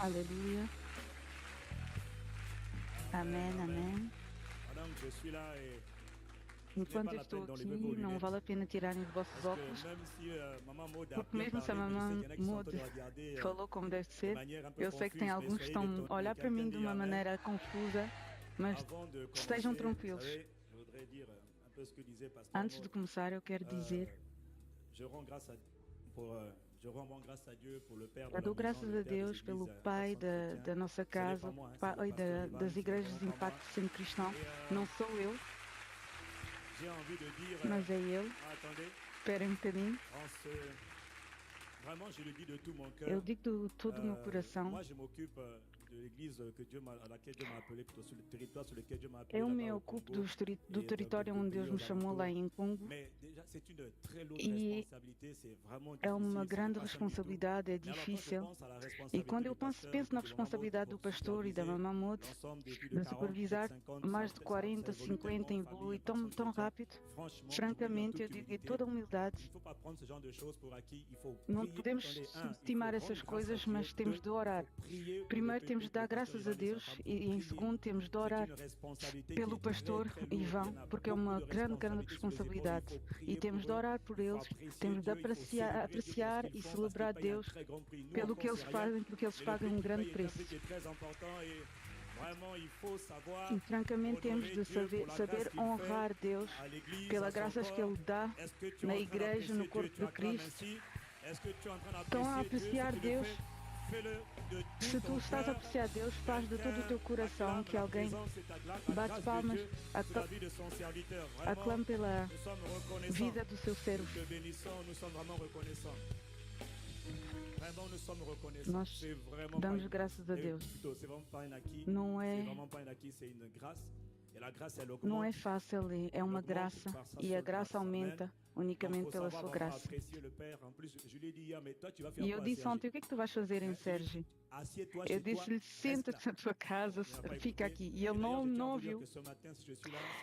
Aleluia. Amém, amém. Pendant que je suis là et Enquanto eu estou aqui, não vale a pena tirarem os vossos parce que óculos, même si maman Maud a porque bien mesmo se a parlé, mais je sais qu'il mamãe y en a qui sont en train Maud de regarder falou como deve de ser, manière un peu eu sei que tem confuse, mais alguns que soyez estão a détendus. olhar para Quelqu'un mim de dit uma Amen. maneira confusa, mas Avant de estejam commencer, vous tranquilos. savez, je voudrais dire un peu ce que disait Pasteur Antes de Maud. começar, eu quero dizer, Je rends grâce à pour je rends grâce à Dieu pour le père de eu la dou maison, graças le a père des Deus pelo églises pai Accent Chrétien. da nossa Ce n'est pas casa, moi, hein, c'est le pai pasteur Ivan, das ce n'est igrejas de vraiment pas moi. Impacto Centro Cristão. Et Não sou eu, j'ai envie de dire mas é ele. attendez, Esperem um bocadinho. Vraiment, je le dis de tout mon Eu cœur. digo de todo o meu coração. Moi, je m'occupe de l'église à laquelle Dieu m'a appelé, plutôt sur le territoire sur lequel Dieu m'a appelé. Eu là-bas me au ocupo Congo do et território dans onde quelques Deus pays me aux chamou lá alentours. em Congo. Mais déjà, c'est une très lourde E responsabilité, c'est vraiment é uma difficile, c'est grande pas simple du tout. responsabilidade, é Mais alors, quand je difícil. pense à la E responsabilité quando eu du pasteur penso na et de maman Maud responsabilidade do pour pastor e da superviser mamã Maud, l'ensemble de plus de de 40, supervisar peut-être 50, mais de ça 40, évolue 50, tellement en famille, evolui Impact Centre tão Chrétien. rápido. Franchement, je vous le dis en Francamente, eu toute digo de humilité, toda il ne humildade, faut pas prendre ce genre de choses pour acquis. Il faut não prier. podemos Attendez, un, il faut subestimar rendre essas grâce à coisas, Dieu. mas Deux, temos de il orar. faut prier pour le Primeiro temos de pépé, dar pour le pasteur graças a Ivan et sa Deus femme. e em Prier. segundo temos de C'est orar une responsabilité pelo qui est très, pastor très lourde. Il y Ivan, en a porque é beaucoup uma de grande responsabilités sur les épaules. Il responsabilidade. faut E prier temos pour de eux. orar por Il faut eles, apprécier temos de Dieu. Il faut célébrer Dieu pour ce apreciar qu'ils e font parce qu'ils celebrar payent un Deus très grand prix. Nous pelo encore, que on eles sait rien. fazem, porque eles Mais le pagam prix um qu'ils grande payent est un prix preço. qui est très important et vraiment, il faut savoir E francamente temos honorer de Dieu pour la grâce saber qu'il honrar fait Deus à l'église, pelas à son graças que corps. Ele dá Est-ce que tu es na en train igreja, no d'apprécier Dieu? corpo Tu de acclames Cristo. ainsi? Est-ce que tu es en train Estão a d'apprécier Dieu? Si apreciar tu le Deus. fais, fais-le de Se tout tu ton estás a cœur. apreciar Deus, faz de todo o teu coração, Acclame que la alguém présence et la bate grâce de palmas, Dieu sur la vie de son serviteur. Vraiment, aclame pela nous sommes reconnaissants. vida do seu Nous servo. te bénissons, nous sommes vraiment reconnaissants. Vraiment, nous sommes reconnaissants. Nós C'est vraiment damos pas graças a Deus. plutôt, c'est vraiment pas un acquis. Não C'est é, vraiment pas un acquis, c'est une grâce. Et la grâce, elle não augmente. é fácil, é uma graça e a graça aumenta unicamente pela sua graça. E eu disse ontem, o que é que tu vais fazer em Sérgio? Eu disse-lhe, senta-te na tua casa, fica aqui. E ele não ouviu.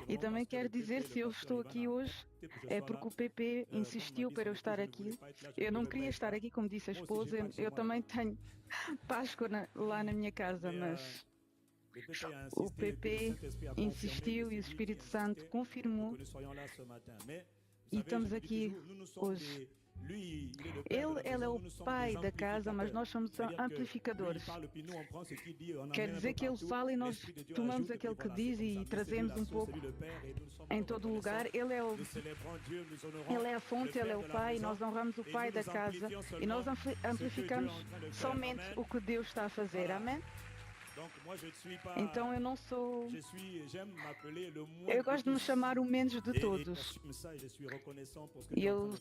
E também quero dizer, se eu estou aqui hoje, é porque o PP insistiu para eu estar aqui. Eu não queria estar aqui, como disse a esposa, eu também tenho Páscoa lá na minha casa, mas o PP insistiu e o Espírito Santo confirmou e estamos aqui hoje. Ele é o pai da casa, mas nós somos amplificadores. Quer dizer que ele fala e nós tomamos aquilo que diz e trazemos um pouco em todo o lugar. Ele é a fonte, ele é o pai, e nós honramos o pai da casa e nós amplificamos somente o que Deus está a fazer. Amém? Então eu não sou. Eu gosto de me chamar o menos de todos. E eu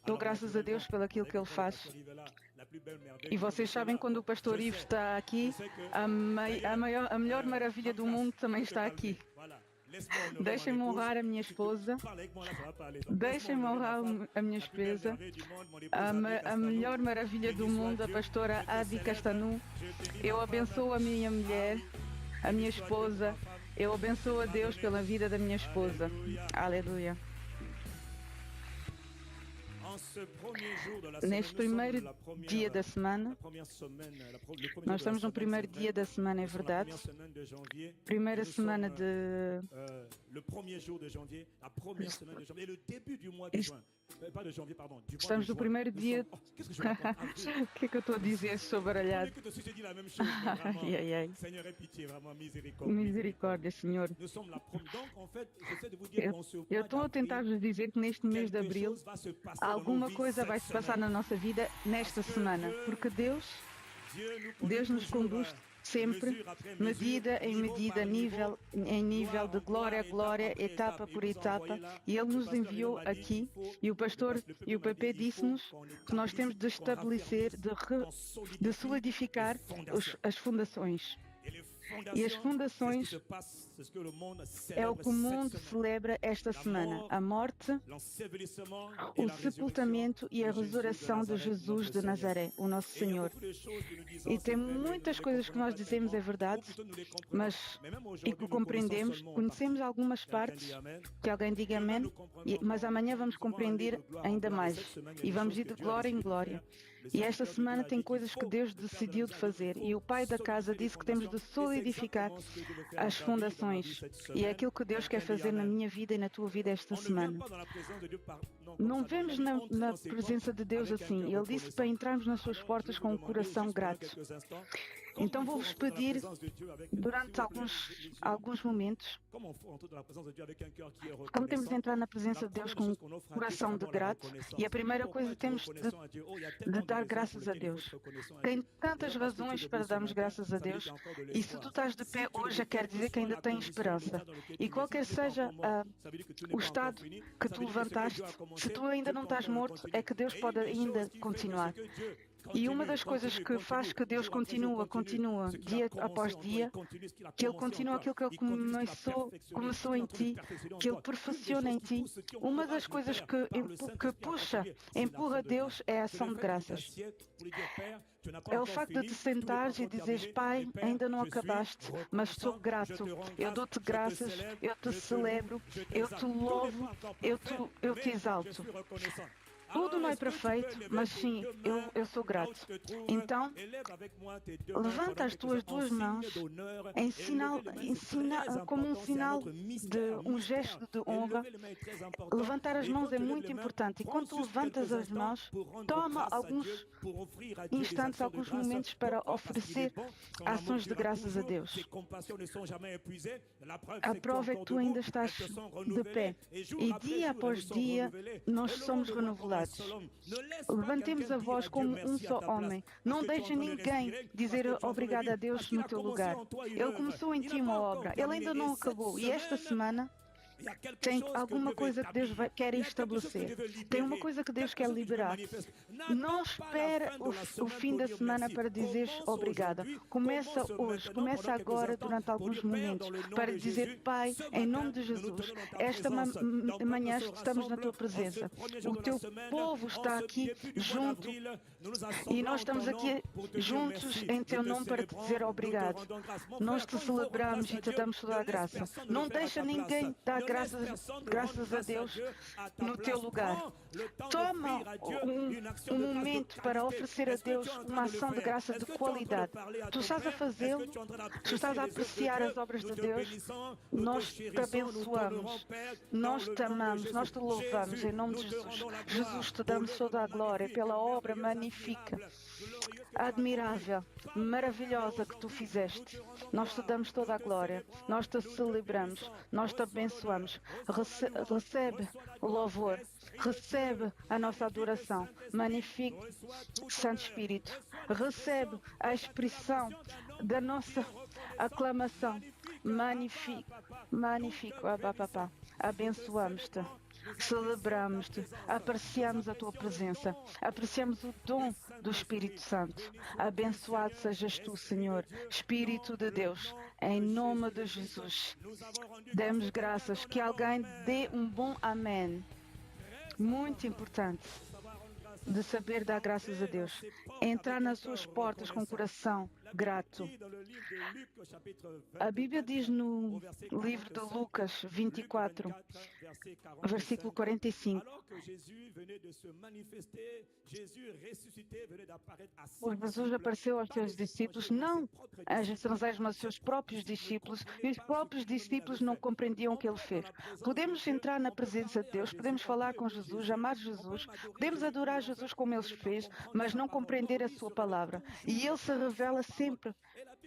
dou graças a Deus pelo aquilo que ele faz. E vocês sabem, quando o pastor Ivo está aqui, a melhor maravilha do mundo também está aqui. Deixem-me honrar a minha esposa. Deixem-me honrar a minha esposa. A melhor maravilha do mundo, a pastora Adi Castanu. Eu abençoo a minha mulher, a minha esposa. Eu abençoo a Deus pela vida da minha esposa. Aleluia. Neste primeiro dia da semana, nós estamos no primeiro dia da semana, é verdade. Primeira semana de. Estamos no primeiro dia. O que é que eu estou a dizer sobre baralhado? Ai, ai, ai. Misericórdia, Senhor. Eu estou a tentar vos dizer que neste mês de abril alguma coisa vai se passar na nossa vida nesta semana, porque Deus nos conduz sempre, medida em medida, nível em nível, de glória a glória, etapa por etapa, e Ele nos enviou aqui, e o pastor e o PP disse-nos que nós temos de estabelecer, de solidificar as fundações. E as fundações é o que o mundo celebra esta semana: a morte, o sepultamento e a ressurreição de Jesus de Nazaré, o nosso Senhor. E tem muitas coisas que nós dizemos é verdade, mas e que compreendemos, conhecemos algumas partes, que alguém diga amém, mas amanhã vamos compreender ainda mais e vamos ir de glória em glória. E esta semana tem coisas que Deus decidiu de fazer. E o pai da casa disse que temos de solidificar as fundações. E é aquilo que Deus quer fazer na minha vida e na tua vida esta semana. Não vemos na presença de Deus assim. Ele disse para entrarmos nas suas portas com um coração grato. Então vou-vos pedir, durante alguns momentos, como temos de entrar na presença de Deus com um coração de grato, e a primeira coisa temos de dar graças a Deus. Tem tantas razões para darmos graças a Deus, e se tu estás de pé hoje, quer dizer que ainda tens esperança. E qualquer seja o estado que tu levantaste, se tu ainda não estás morto, é que Deus pode ainda continuar. E uma das coisas que faz que Deus continua dia após dia, que Ele continua aquilo que Ele começou em ti, que Ele perfeciona em ti, uma das coisas que empurra Deus é a ação de graças. É o facto de te sentares e dizeres: Pai, ainda não acabaste, mas sou grato, eu dou-te graças, eu te celebro, eu te louvo, eu te exalto. Tudo não é perfeito, mas sim, eu sou grato. Então, levanta as tuas duas mãos como um sinal de um gesto de honra. Levantar as mãos é muito importante. E quando tu levantas as mãos, toma alguns instantes, alguns momentos para oferecer ações de graças a Deus. A prova é que tu ainda estás de pé. E dia após dia, nós somos renovados. Levantemos a voz como um só homem. Não deixe ninguém dizer obrigado a Deus no teu lugar. Ele começou em ti uma obra. Ele ainda não acabou. E esta semana tem alguma coisa que Deus quer estabelecer. Tem uma coisa que Deus quer liberar. Não espere o fim da semana para dizeres obrigada. Começa hoje, começa agora, durante alguns momentos, para dizer: Pai, em nome de Jesus, esta manhã estamos na tua presença. O teu povo está aqui junto e nós estamos aqui juntos em teu nome para te dizer obrigado. Nós te celebramos e te damos toda a graça. Não deixa ninguém dar graças a Deus no teu lugar. Toma um momento para oferecer a Deus uma ação de graça de qualidade. Tu estás a fazê-lo, tu estás a apreciar as obras de Deus. Nós te abençoamos, nós te amamos, nós te louvamos em nome de Jesus. Jesus, te damos toda a glória pela obra magnífica, admirável, maravilhosa que tu fizeste. Nós te damos toda a glória, nós te celebramos, nós te abençoamos. Recebe o louvor, recebe a nossa adoração. Magnífico Santo Espírito, recebe a expressão da nossa aclamação. Magnífico, Abba Papá. Abençoamos-te. Celebramos-te, apreciamos a tua presença, apreciamos o dom do Espírito Santo. Abençoado sejas tu, Senhor, Espírito de Deus, em nome de Jesus. Demos graças, que alguém dê um bom amém. Muito importante de saber dar graças a Deus. Entrar nas suas portas com o coração grato. A Bíblia diz no livro de Lucas 24, versículo 45. Jesus apareceu aos seus discípulos, não aos estrangeiros, mas aos seus próprios discípulos, e os próprios discípulos não compreendiam o que ele fez. Podemos entrar na presença de Deus, podemos falar com Jesus, amar Jesus, podemos adorar Jesus como ele fez, mas não compreender a sua palavra. E ele se revela sempre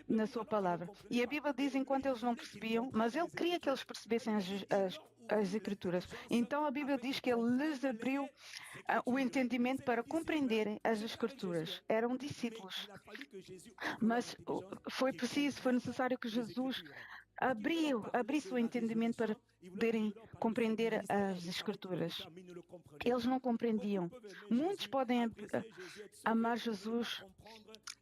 na sua palavra. E a Bíblia diz enquanto eles não percebiam, mas ele queria que eles percebessem as Escrituras. Então a Bíblia diz que ele lhes abriu o entendimento para compreenderem as Escrituras. Eram discípulos. Mas foi necessário que Jesus abrisse o entendimento para poderem compreender as Escrituras. Eles não compreendiam. Muitos podem amar Jesus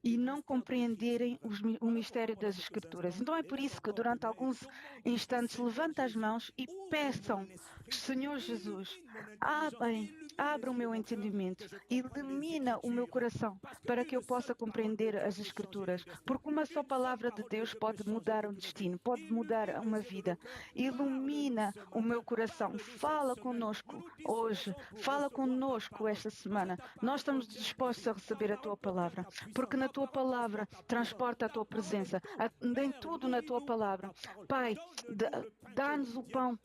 e não compreenderem o mistério das Escrituras. Então é por isso que durante alguns instantes levanta as mãos e peçam: Senhor Jesus, abra o meu entendimento, ilumina o meu coração para que eu possa compreender as Escrituras, porque uma só palavra de Deus pode mudar um destino, pode mudar uma vida. Ilumina ilumina o meu coração. Fala conosco hoje, fala conosco esta semana. Nós estamos dispostos a receber a Tua palavra, porque na Tua palavra transporta a Tua presença, tem tudo na Tua palavra. Pai, dá-nos o pão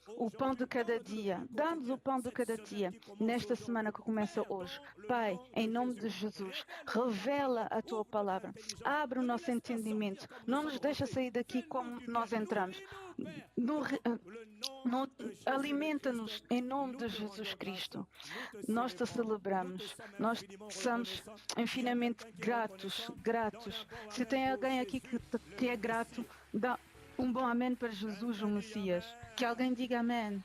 de cada dia, dá-nos o pão de cada dia, nesta semana que começa hoje. Pai, em nome de Jesus, revela a Tua palavra, abre o nosso entendimento, não nos deixa sair daqui como nós entramos. Alimenta-nos em nome de Jesus Cristo. Nós te celebramos, nós somos infinitamente gratos. Se tem alguém aqui que é grato, dá um bom amém para Jesus, o Messias. Que alguém diga amém.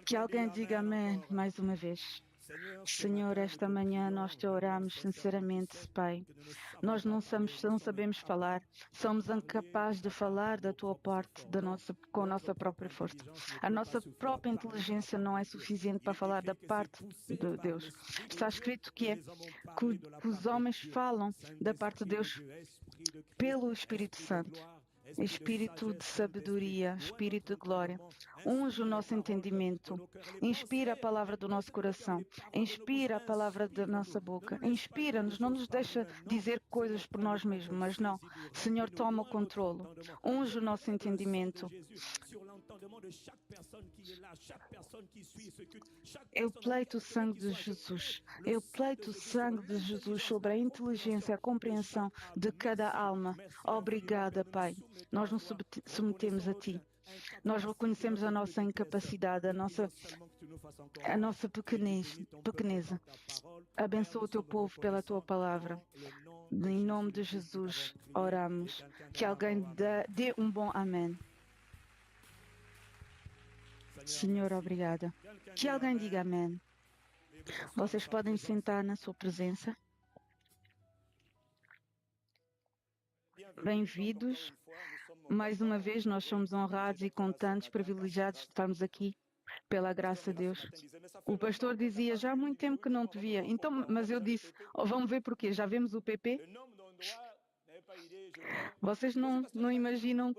Que alguém diga amém mais uma vez. Senhor, esta manhã nós te oramos sinceramente, Pai. Nós não sabemos falar, somos incapazes de falar da tua parte, com a nossa própria força. A nossa própria inteligência não é suficiente para falar da parte de Deus. Está escrito que os homens falam da parte de Deus pelo Espírito Santo. Espírito de sabedoria, Espírito de glória, unge o nosso entendimento, inspira a palavra do nosso coração, inspira a palavra da nossa boca, inspira-nos, não nos deixa dizer coisas por nós mesmos, mas não, Senhor, toma o controle, unge o nosso entendimento. Eu pleito o sangue de Jesus, eu pleito o sangue de Jesus sobre a inteligência e a compreensão de cada alma. Obrigada, Pai. Nós nos submetemos a Ti. Nós reconhecemos a nossa incapacidade, a nossa pequeneza. Abençoa o Teu povo pela Tua palavra. Em nome de Jesus, oramos. Que alguém dê um bom amém. Senhor, obrigada. Que alguém diga amém. Vocês podem sentar na sua presença. Bem-vindos. Mais uma vez, nós somos honrados e contentes, privilegiados de estarmos aqui, pela graça de Deus. O pastor dizia, já há muito tempo que não te via. Então, mas eu disse, vamos ver porquê. Já vemos o PP? Vocês não imaginam.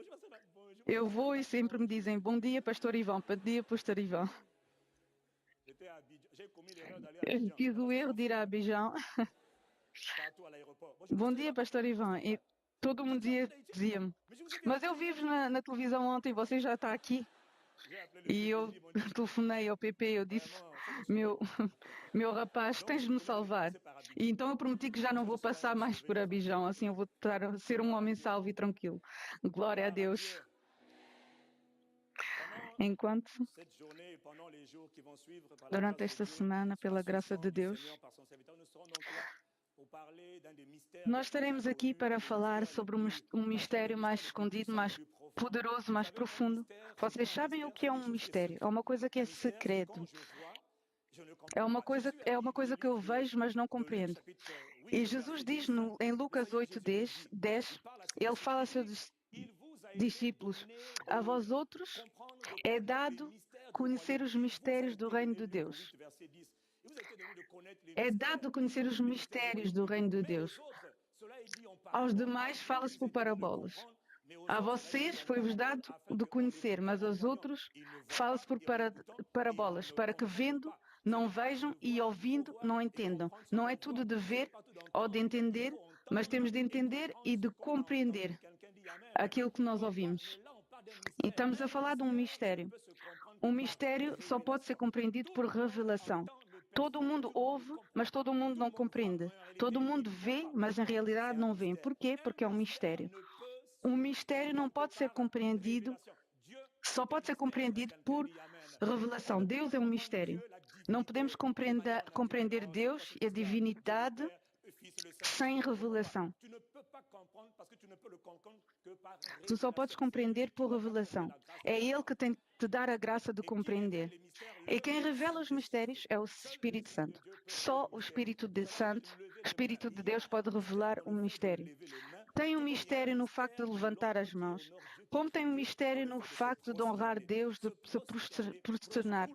Eu vou e sempre me dizem, bom dia, pastor Ivan, bom dia, pastor Ivan. Eu fiz o erro de ir a Abidjan. Bom dia, pastor Ivan. E todo mundo dizia-me, mas eu vivo na televisão ontem, você já está aqui. E eu telefonei ao PP, eu disse, meu rapaz, tens de me salvar. E então eu prometi que já não vou passar mais por Abidjan, assim eu vou ser um homem salvo e tranquilo. Glória a Deus. Enquanto, durante esta semana, pela graça de Deus, nós estaremos aqui para falar sobre um mistério mais escondido, mais poderoso, mais profundo. Vocês sabem o que é um mistério? É uma coisa que é secreto. É uma coisa que eu vejo, mas não compreendo. E Jesus diz em Lucas 8:10, ele fala aos seus discípulos, a vós outros é dado conhecer os mistérios do reino de Deus. É dado conhecer os mistérios do reino de Deus. Aos demais fala-se por parábolas. A vocês foi-vos dado de conhecer, mas aos outros fala-se por parábolas, para que vendo não vejam e ouvindo não entendam. Não é tudo de ver ou de entender, mas temos de entender e de compreender aquilo que nós ouvimos. E estamos a falar de um mistério. Um mistério só pode ser compreendido por revelação. Todo mundo ouve, mas todo mundo não compreende. Todo mundo vê, mas em realidade não vê. Por quê? Porque é um mistério. Um mistério não pode ser compreendido, só pode ser compreendido por revelação. Deus é um mistério. Não podemos compreender Deus e a divindade sem revelação. Tu só podes compreender por revelação. É Ele que tem de te dar a graça de compreender. E quem revela os mistérios é o Espírito Santo. Só o Espírito de Deus pode revelar um mistério. Tem um mistério no facto de levantar as mãos. Como tem um mistério no facto de honrar Deus, de se prosternar.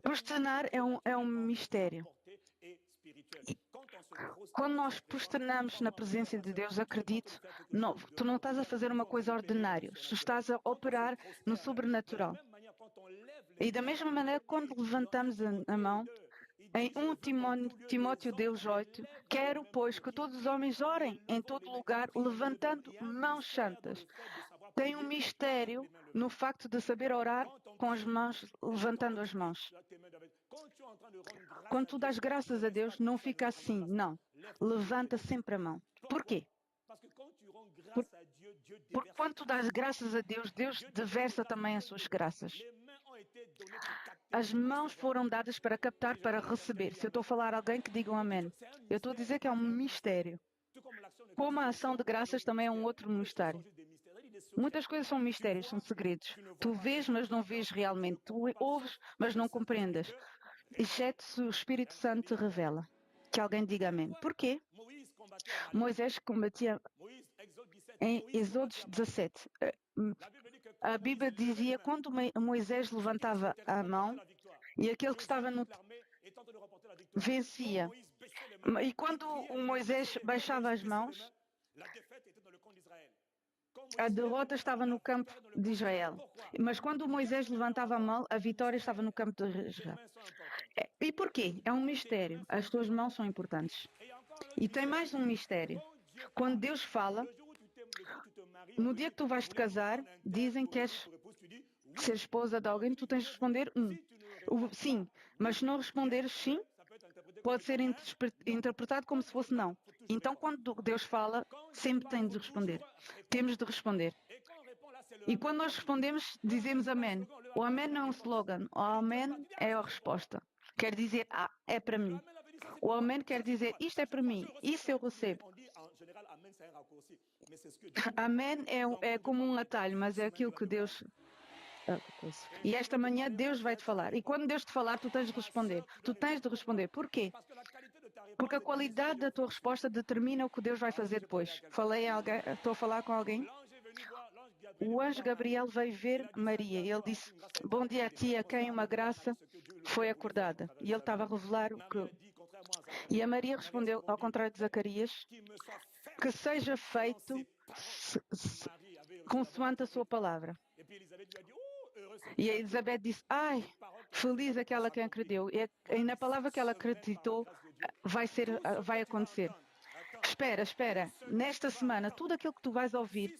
Prosternar é um mistério. Quando nós prosternamos na presença de Deus, acredito, tu não estás a fazer uma coisa ordinária, tu estás a operar no sobrenatural. E da mesma maneira, quando levantamos a mão, em 1 Timóteo 2:8, quero, pois, que todos os homens orem em todo lugar, levantando mãos santas. Tem um mistério no facto de saber orar com as mãos, levantando as mãos. Quando tu dás graças a Deus, não fica assim, não. Levanta sempre a mão. Por quê? Porque quando tu dás graças a Deus, Deus deversa também as suas graças. As mãos foram dadas para captar, para receber. Se eu estou a falar a alguém que diga um amém. Eu estou a dizer que é um mistério. Como a ação de graças também é um outro mistério. Muitas coisas são mistérios, são segredos. Tu vês, mas não vês realmente. Tu ouves, mas não compreendes. Exceto se o Espírito Santo te revela. Que alguém diga amém. Por quê? Moisés combatia em Êxodo 17. A Bíblia dizia quando Moisés levantava a mão e aquele que estava no vencia. E quando o Moisés baixava as mãos, a derrota estava no campo de Israel. Mas quando Moisés levantava a mão, a vitória estava no campo de Israel. E porquê? É um mistério. As tuas mãos são importantes. E tem mais um mistério. Quando Deus fala, no dia que tu vais te casar, dizem que és ser esposa de alguém, tu tens de responder sim. Mas se não responderes sim, pode ser interpretado como se fosse não. Então, quando Deus fala, sempre tem de responder. Temos de responder. E quando nós respondemos, dizemos amém. O amém não é um slogan. O amém é a resposta. Quer dizer, é para mim. O amém quer dizer, isto é para mim. Isso eu recebo. Amém é como um atalho, mas é aquilo que Deus... E esta manhã Deus vai te falar. E quando Deus te falar, tu tens de responder. Tu tens de responder. Por quê? Porque a qualidade da tua resposta determina o que Deus vai fazer depois. Estou a falar com alguém? O anjo Gabriel veio ver Maria. Ele disse, bom dia a ti, a quem uma graça foi acordada. E ele estava a revelar o que... E a Maria respondeu, ao contrário de Zacarias, que seja feito consoante a sua palavra. E a Elizabeth disse, ai, feliz aquela que acreditou. E na palavra que ela acreditou, vai acontecer. Espera. Nesta semana, tudo aquilo que tu vais ouvir,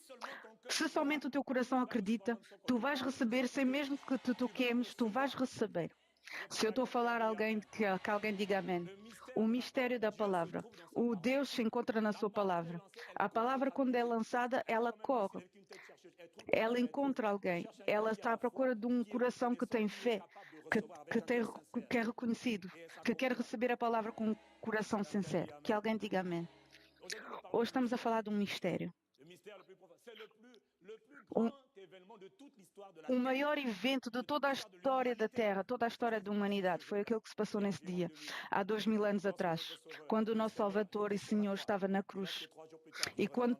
se somente o teu coração acredita, tu vais receber, sem mesmo que te toquemos, tu vais receber. Se eu estou a falar a alguém, que alguém diga amém. O mistério da palavra. O Deus se encontra na sua palavra. A palavra, quando é lançada, ela corre. Ela encontra alguém. Ela está à procura de um coração que tem fé, que é reconhecido, que quer receber a palavra com um coração sincero. Que alguém diga amém. Hoje estamos a falar de um mistério. O maior evento de toda a história da Terra, toda a história da humanidade, foi aquilo que se passou nesse dia, há 2000 anos atrás, quando o nosso Salvador e Senhor estava na cruz. E quando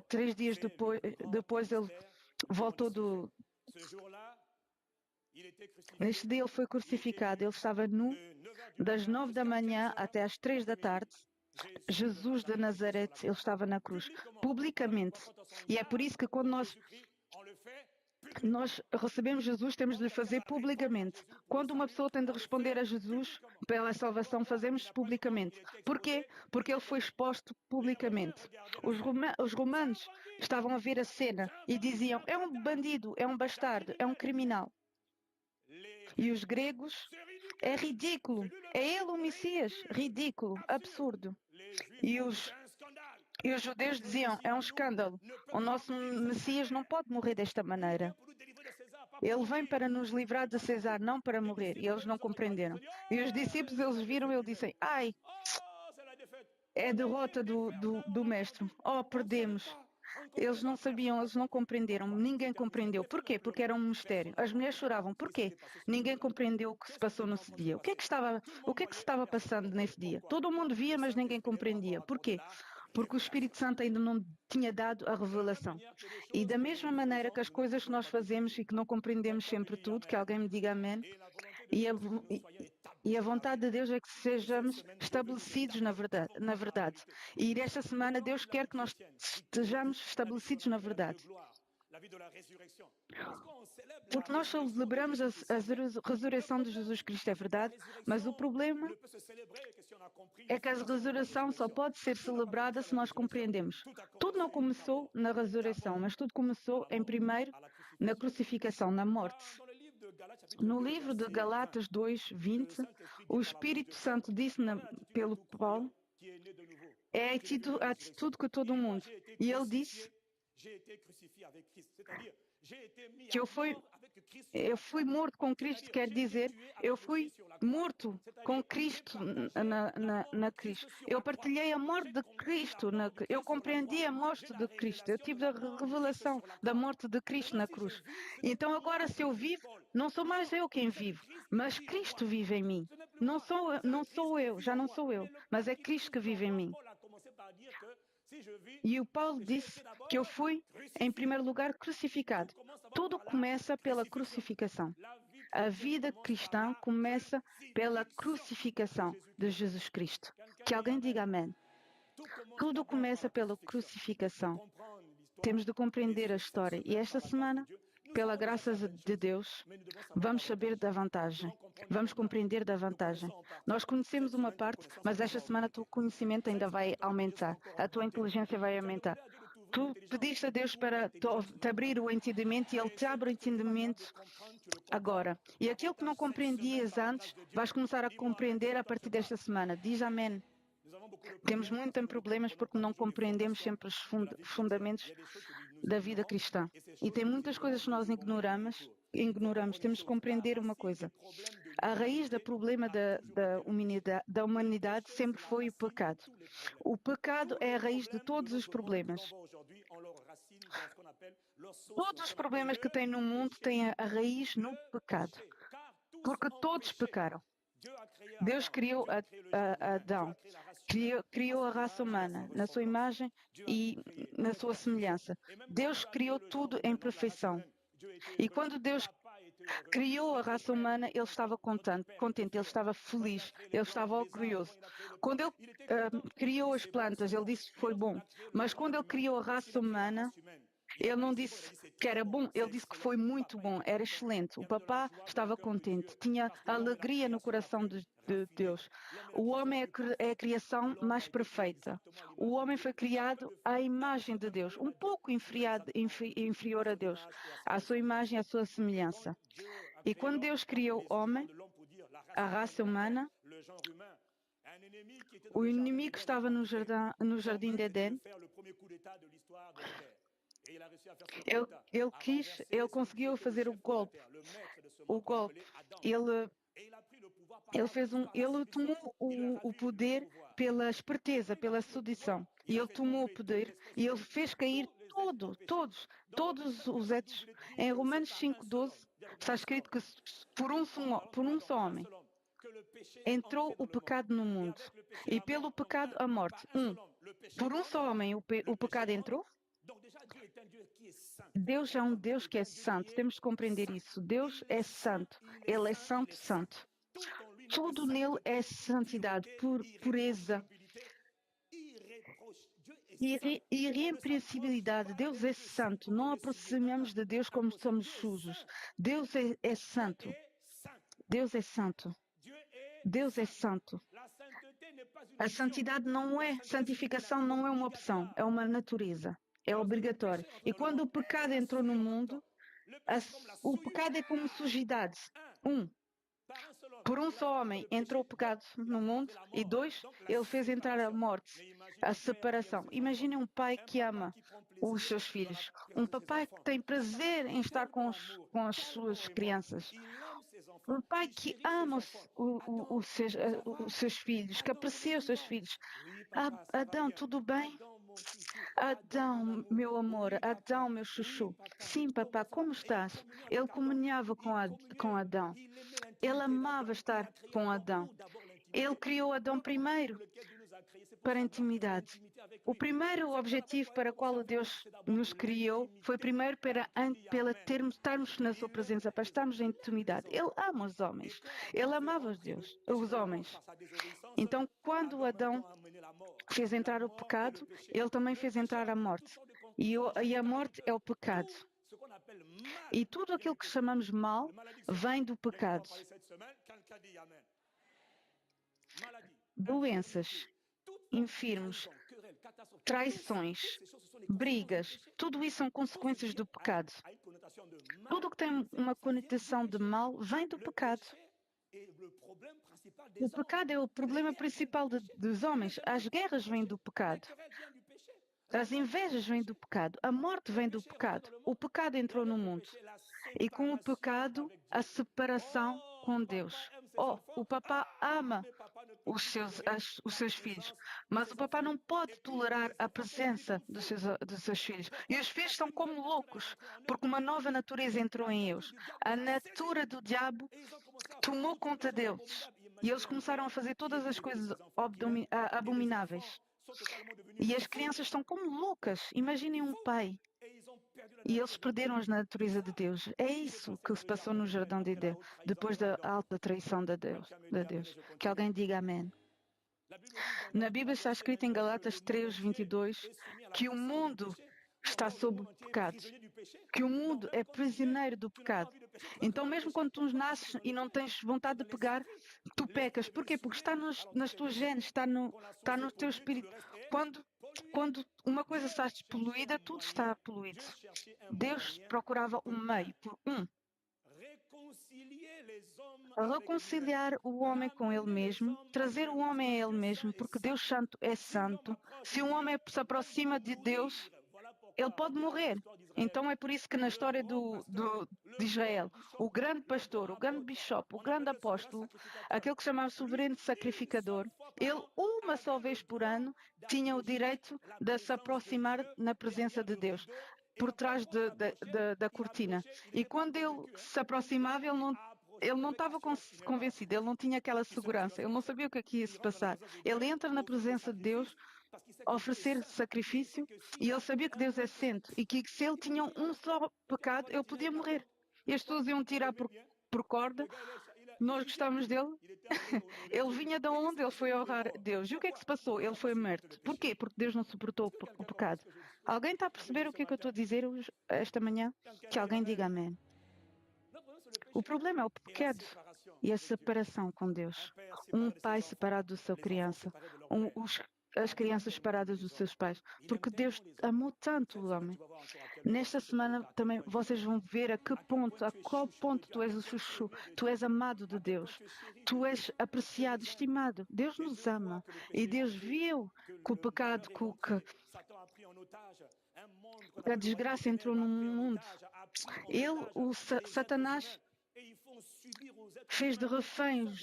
3 dias depois ele voltou Neste dia ele foi crucificado, ele estava nu, das 9 da manhã até às 3 da tarde. Jesus de Nazaré, ele estava na cruz, publicamente. E é por isso que quando nós recebemos Jesus, temos de lhe fazer publicamente. Quando uma pessoa tem de responder a Jesus pela salvação, fazemos publicamente. Porquê? Porque ele foi exposto publicamente. Os romanos estavam a ver a cena e diziam, é um bandido, é um bastardo, é um criminal. E os gregos, é ridículo, é ele o Messias, ridículo, absurdo. E os judeus diziam, é um escândalo, o nosso Messias não pode morrer desta maneira. Ele vem para nos livrar de César, não para morrer. E eles não compreenderam. E os discípulos, eles viram, eles disseram, ai, é a derrota do mestre. Oh, perdemos. Eles não sabiam, eles não compreenderam, ninguém compreendeu. Porquê? Porque era um mistério. As mulheres choravam. Porquê? Ninguém compreendeu o que se passou nesse dia. O que é que se estava passando nesse dia? Todo mundo via, mas ninguém compreendia. Porquê? Porque o Espírito Santo ainda não tinha dado a revelação. E da mesma maneira que as coisas que nós fazemos e que não compreendemos sempre tudo, que alguém me diga amém, E a vontade de Deus é que sejamos estabelecidos na verdade. E nesta semana Deus quer que nós estejamos estabelecidos na verdade. Porque nós celebramos a ressurreição de Jesus Cristo, é verdade, mas o problema é que a ressurreição só pode ser celebrada se nós compreendemos. Tudo não começou na ressurreição, mas tudo começou em primeiro na crucificação, na morte. No livro de Galatas 2:20, o Espírito Santo disse pelo Paulo, é a atitude que todo mundo. E ele disse que eu fui morto com Cristo, quer dizer, eu fui morto com Cristo na Cristo. Eu partilhei a morte de Cristo, eu compreendi a morte de Cristo, eu tive a revelação da morte de Cristo na cruz. Então agora se eu vivo, não sou mais eu quem vivo, mas Cristo vive em mim. Não sou eu, já não sou eu, mas é Cristo que vive em mim. E o Paulo disse que eu fui, em primeiro lugar, crucificado. Tudo começa pela crucificação. A vida cristã começa pela crucificação de Jesus Cristo. Que alguém diga amém. Tudo começa pela crucificação. Temos de compreender a história. E esta semana, pela graça de Deus, vamos saber da vantagem. Vamos compreender da vantagem. Nós conhecemos uma parte, mas esta semana o teu conhecimento ainda vai aumentar. A tua inteligência vai aumentar. Tu pediste a Deus para te abrir o entendimento e Ele te abre o entendimento agora. E aquilo que não compreendias antes, vais começar a compreender a partir desta semana. Diz amém. Temos muitos problemas porque não compreendemos sempre os fundamentos da vida cristã. E tem muitas coisas que nós ignoramos. Temos que compreender uma coisa. A raiz do problema da humanidade sempre foi o pecado. O pecado é a raiz de todos os problemas. Todos os problemas que tem no mundo têm a raiz no pecado. Porque todos pecaram. Deus criou Adão, criou a raça humana na sua imagem e na sua semelhança. Deus criou tudo em perfeição. E quando Deus criou a raça humana, Ele estava contente, Ele estava feliz, Ele estava orgulhoso. Quando Ele criou as plantas, Ele disse que foi bom. Mas quando Ele criou a raça humana, Ele não disse que era bom, Ele disse que foi muito bom, era excelente. O papá estava contente, tinha alegria no coração de Deus. O homem é a criação mais perfeita. O homem foi criado à imagem de Deus, um pouco inferior a Deus, à sua imagem, à sua semelhança. E quando Deus criou o homem, a raça humana, o inimigo estava no jardim de Éden. Ele conseguiu fazer o golpe. Ele tomou o poder pela esperteza, pela sedução. E ele tomou o poder e ele fez cair todos os etos. Em Romanos 5:12 está escrito que por um só homem entrou o pecado no mundo. E pelo pecado a morte. Por um só homem o pecado entrou. Deus é um Deus que é santo. Temos de compreender isso. Deus é santo. Ele é santo, santo. Tudo nele é santidade, pureza, irrepreensibilidade. Deus é santo. Não aproximamos de Deus como somos sujos. Deus é santo. Deus é santo. Deus é santo. A santificação não é uma opção, é uma natureza. É obrigatório. E quando o pecado entrou no mundo, o pecado é como sujidade. Por um só homem entrou o pecado no mundo. E 2, ele fez entrar a morte, a separação. Imagine um pai que ama os seus filhos. Um papai que tem prazer em estar com as suas crianças. Um pai que ama os seus filhos, que aprecia os seus filhos. Adão, tudo bem? Adão, meu amor, Adão, meu chuchu. Sim, papá, como estás? Ele comunhava com Adão. Ele amava estar com Adão. Ele criou Adão primeiro. para a intimidade. O primeiro objetivo para o qual Deus nos criou foi primeiro estarmos na sua presença, para estarmos em intimidade. Ele ama os homens. Ele amava os homens. Então, quando Adão fez entrar o pecado, ele também fez entrar a morte. E a morte é o pecado. E tudo aquilo que chamamos mal vem do pecado. Doenças, enfermos, traições, brigas, tudo isso são consequências do pecado. Tudo que tem uma conotação de mal vem do pecado. O pecado é o problema principal dos homens. As guerras vêm do pecado. As invejas vêm do pecado. A morte vem do pecado. O pecado entrou no mundo. E com o pecado, a separação com Deus. O papá ama os seus filhos, mas o papá não pode tolerar a presença dos seus filhos. E os filhos são como loucos, porque uma nova natureza entrou em eles. A natura do diabo tomou conta deles. E eles começaram a fazer todas as coisas abomináveis. E as crianças estão como loucas. Imaginem um pai. E eles perderam a natureza de Deus. É isso que se passou no Jardim de Éden, depois da alta traição de Deus. Que alguém diga amém. Na Bíblia está escrito em Galatas 3:22 que o mundo está sob o pecado, que o mundo é prisioneiro do pecado. Então, mesmo quando tu nasces e não tens vontade de pegar, tu pecas. Porquê? Porque está nas tuas genes, está no teu espírito. Quando uma coisa está poluída, tudo está poluído. Deus procurava um meio, reconciliar o homem com ele mesmo, trazer o homem a ele mesmo, porque Deus Santo é santo. Se um homem se aproxima de Deus, ele pode morrer. Então é por isso que na história de Israel, o grande pastor, o grande bishope, o grande apóstolo, aquele que se chamava soberano sacrificador, ele uma só vez por ano tinha o direito de se aproximar na presença de Deus, por trás da cortina. E quando ele se aproximava, ele não estava convencido, ele não tinha aquela segurança, ele não sabia o que ia se passar. Ele entra na presença de Deus, oferecer sacrifício, e ele sabia que Deus é santo e que se ele tinha um só pecado, ele podia morrer. E as pessoas iam tirar por corda, nós gostávamos dele. Ele vinha de onde? Ele foi honrar Deus. E o que é que se passou? Ele foi morto. Porquê? Porque Deus não suportou o pecado. Alguém está a perceber o que é que eu estou a dizer esta manhã? Que alguém diga amém. O problema é o pecado e a separação com Deus. Um pai separado da sua criança, as crianças separadas dos seus pais, porque Deus amou tanto o homem. Nesta semana também vocês vão ver a qual ponto tu és o chuchu, tu és amado de Deus, tu és apreciado, estimado. Deus nos ama e Deus viu que o pecado, que a desgraça entrou no mundo. Satanás fez de reféns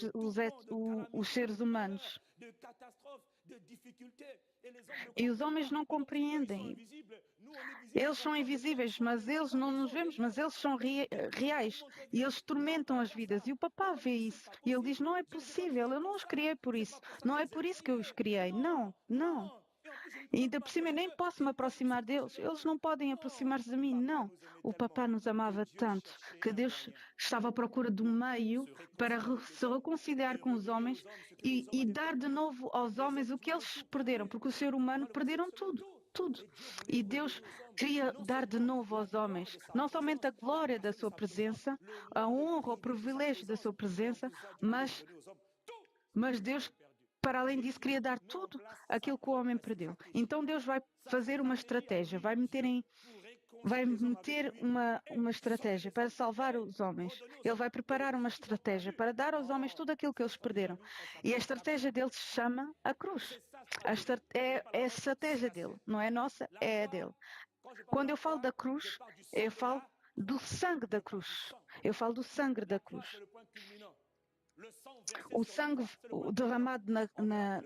os seres humanos. E os homens não compreendem. Eles são invisíveis, mas eles não nos vemos, mas eles são reais. E eles tormentam as vidas. E o papá vê isso. E ele diz, não é possível, eu não os criei por isso. Não é por isso que eu os criei. Não, não. E ainda por cima eu nem posso me aproximar deles. Eles não podem aproximar-se de mim. Não. O papá nos amava tanto que Deus estava à procura de um meio para se reconciliar com os homens e dar de novo aos homens o que eles perderam, porque o ser humano perderam tudo. Tudo. E Deus queria dar de novo aos homens não somente a glória da sua presença, a honra, o privilégio da sua presença, mas Deus, para além disso, queria dar tudo aquilo que o homem perdeu. Então Deus vai fazer uma estratégia, vai meter uma estratégia para salvar os homens. Ele vai preparar uma estratégia para dar aos homens tudo aquilo que eles perderam. E a estratégia dele se chama a cruz. É a estratégia dele, não é nossa, é a dele. Quando eu falo da cruz, eu falo do sangue da cruz. Eu falo do sangue da cruz. O sangue derramado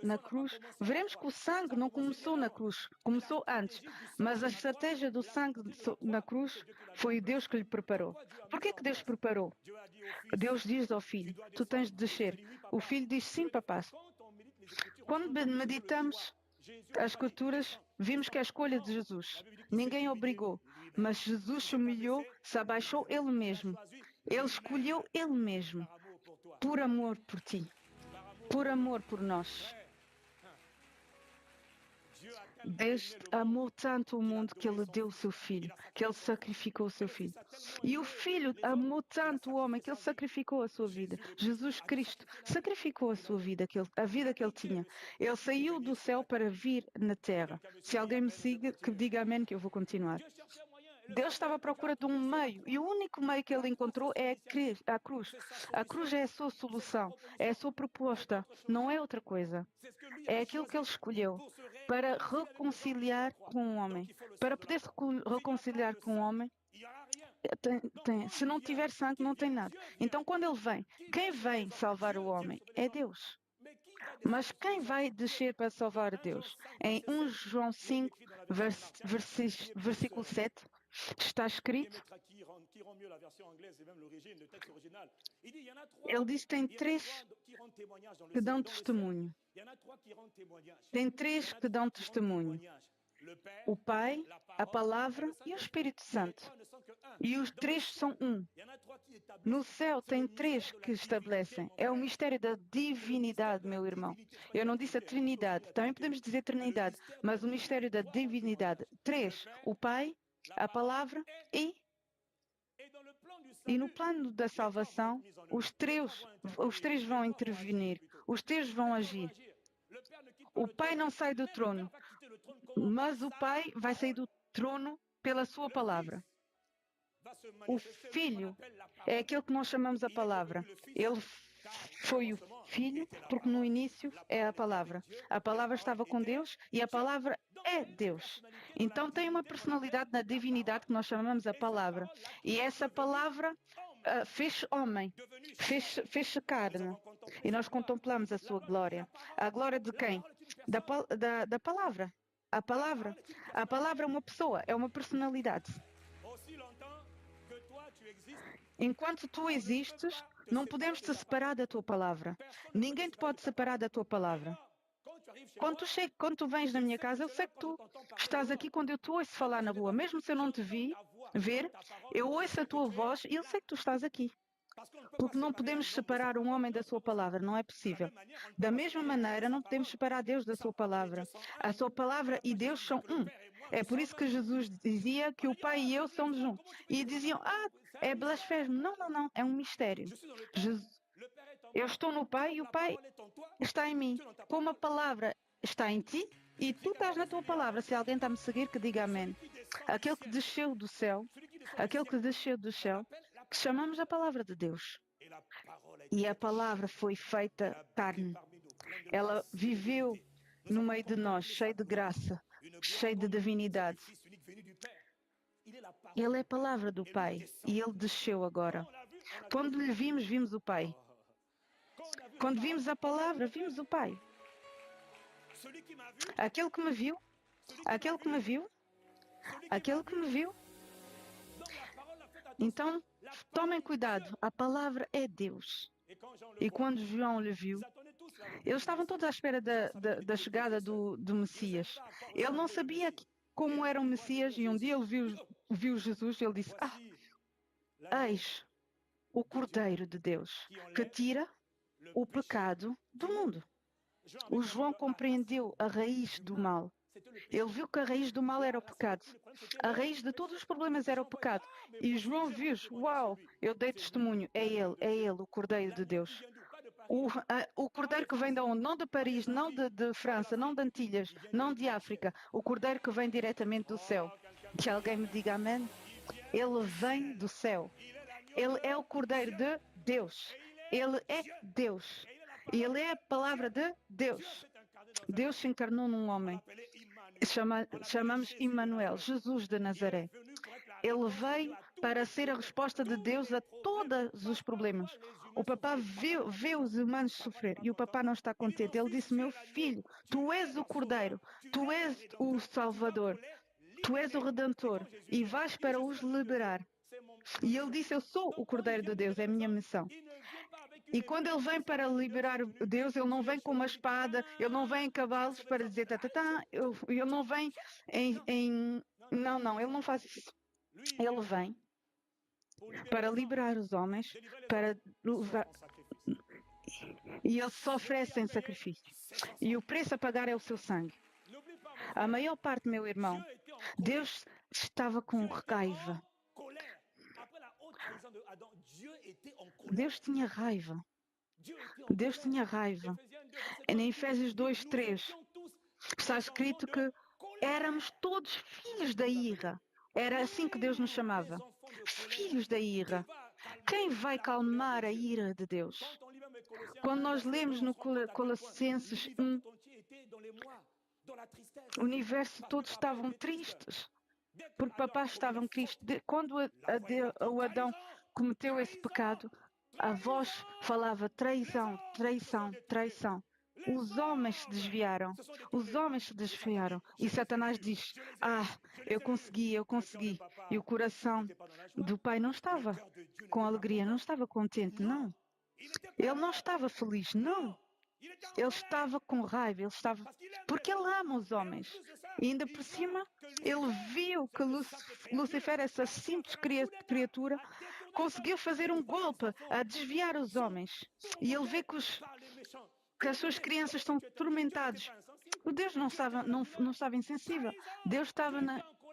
na cruz, veremos que o sangue não começou na cruz, começou antes, mas a estratégia do sangue na cruz foi Deus que lhe preparou. Por que Deus preparou? Deus diz ao filho, tu tens de descer. O filho diz, sim, papá. Quando meditamos as Escrituras, vimos que é a escolha de Jesus. Ninguém obrigou, mas Jesus se humilhou, se abaixou Ele mesmo. Ele escolheu Ele mesmo, por amor por ti, por amor por nós. Deus amou tanto o mundo que Ele deu o seu Filho, que Ele sacrificou o seu Filho. E o Filho amou tanto o homem que Ele sacrificou a sua vida. Jesus Cristo sacrificou a sua vida, a vida que Ele tinha. Ele saiu do céu para vir na terra. Se alguém me siga, que diga amém, que eu vou continuar. Deus estava à procura de um meio, e o único meio que Ele encontrou é a cruz. A cruz é a sua solução, é a sua proposta, não é outra coisa. É aquilo que Ele escolheu para reconciliar com o homem. Para poder se reconciliar com o homem, se não tiver sangue, não tem nada. Então, quando Ele vem, quem vem salvar o homem é Deus. Mas quem vai descer para salvar Deus? Em 1 João 5, versículo 7, está escrito, ele diz que tem três que dão testemunho. Tem três que dão testemunho. O Pai, a Palavra e o Espírito Santo. E os três são um. No céu tem três que estabelecem. É o mistério da divinidade, meu irmão. Eu não disse a Trindade. Também podemos dizer Trindade. Mas o mistério da divinidade. Três. O Pai, a Palavra e no plano da salvação, os três vão intervenir. Os três vão agir. O Pai não sai do trono, mas o Pai vai sair do trono pela sua palavra. O Filho é aquele que nós chamamos a palavra. Ele foi o Filho porque no início é a palavra. A palavra estava com Deus e a palavra é Deus. Então tem uma personalidade na divinidade que nós chamamos a palavra. E essa palavra fez homem, fez carne. E nós contemplamos a sua glória. A glória de quem? Da palavra. A palavra é uma pessoa, é uma personalidade. Enquanto tu existes, não podemos te separar da tua palavra. Ninguém te pode separar da tua palavra. Quando tu vens na minha casa, eu sei que tu estás aqui quando eu te ouço falar na rua. Mesmo se eu não te ver, eu ouço a tua voz e eu sei que tu estás aqui. Porque não podemos separar um homem da sua palavra, não é possível. Da mesma maneira, não podemos separar Deus da sua palavra. A sua palavra e Deus são um. É por isso que Jesus dizia que o Pai e eu somos um. E diziam, é blasfemo. Não, é um mistério. Eu estou no Pai e o Pai está em mim. Como a palavra está em ti e tu estás na tua palavra. Se alguém está a me seguir, que diga amém. Aquele que desceu do céu, que chamamos a palavra de Deus. E a palavra foi feita carne. Ela viveu no meio de nós, cheia de graça, cheia de divinidade. Ele é a palavra do Pai e Ele desceu agora. Quando lhe vimos o Pai. Quando vimos a palavra, vimos o Pai. Aquele que me viu. Então, tomem cuidado, a palavra é Deus. E quando João lhe viu, eles estavam todos à espera da chegada do Messias. Ele não sabia como era o Messias e um dia ele viu Jesus e ele disse, eis o Cordeiro de Deus que tira o pecado do mundo. O João compreendeu a raiz do mal. Ele viu que a raiz do mal era o pecado. A raiz de todos os problemas era o pecado. E João viu, eu dei testemunho, é ele, o Cordeiro de Deus. O Cordeiro que vem de onde? Não de Paris, não de França, não de Antilhas, não de África. O Cordeiro que vem diretamente do céu. Que alguém me diga amém. Ele vem do céu. Ele é o Cordeiro de Deus. Ele é Deus. Ele é a palavra de Deus. Deus se encarnou num homem. Chamamos Emmanuel, Jesus de Nazaré. Ele veio para ser a resposta de Deus a todos os problemas. O papá vê os humanos sofrer e o papá não está contente. Ele disse, meu filho, tu és o Cordeiro, tu és o Salvador, tu és o Redentor e vais para os liberar. E ele disse, eu sou o Cordeiro de Deus, é a minha missão. E quando ele vem para liberar Deus, ele não vem com uma espada, ele não vem em cavalos para dizer tá, ele não vem Não, ele não faz isso. Ele vem para liberar os homens, para levar... E ele se oferece em sacrifício. E o preço a pagar é o seu sangue. A maior parte, meu irmão, Deus estava com raiva. Deus tinha raiva. Deus tinha raiva. Em Efésios 2:3 está escrito que éramos todos filhos da ira. Era assim que Deus nos chamava. Filhos da ira. Quem vai calmar a ira de Deus? Quando nós lemos no Colossenses 1, o universo todos estavam tristes, porque papás estavam tristes. Quando o Adão cometeu esse pecado, a voz falava traição, traição, traição. Os homens se desviaram. Os homens se desviaram. E Satanás diz, eu consegui. E o coração do pai não estava com alegria, não estava contente, não. Ele não estava feliz, não. Ele estava com raiva, porque ele ama os homens. E ainda por cima, ele viu que Lucifer, essa simples criatura, conseguiu fazer um golpe a desviar os homens. E ele vê que as suas crianças estão atormentadas. O Deus não estava insensível. Deus estava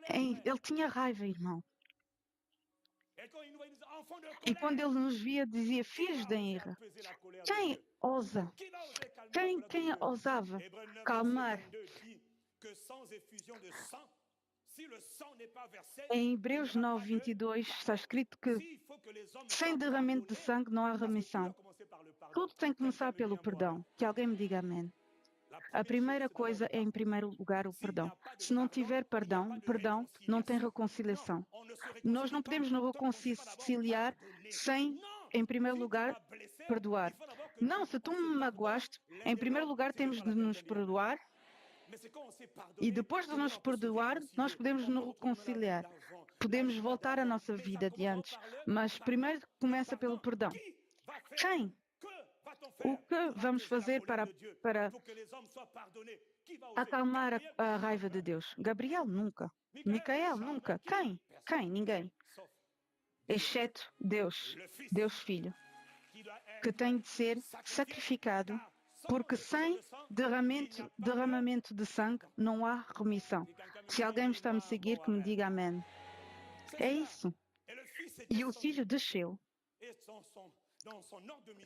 ele tinha raiva, irmão. E quando ele nos via, dizia, filhos da ira. Quem ousa? Quem ousava calmar? Em Hebreus 9:22 está escrito que sem derramamento de sangue não há remissão. Tudo tem que começar pelo perdão. Que alguém me diga amém. A primeira coisa é, em primeiro lugar, o perdão. Se não tiver perdão, não tem reconciliação. Nós não podemos nos reconciliar sem, em primeiro lugar, perdoar. Não, se tu me magoaste, em primeiro lugar temos de nos perdoar e depois de nos perdoar, nós podemos nos reconciliar. Podemos voltar a nossa vida adiante, mas primeiro começa pelo perdão. Quem? O que vamos fazer para acalmar a raiva de Deus? Gabriel, nunca. Micael, nunca. Quem? Ninguém. Exceto Deus Filho, que tem de ser sacrificado, porque sem derramamento de sangue não há remissão. Se alguém está a me seguir, que me diga amém. É isso. E o Filho desceu.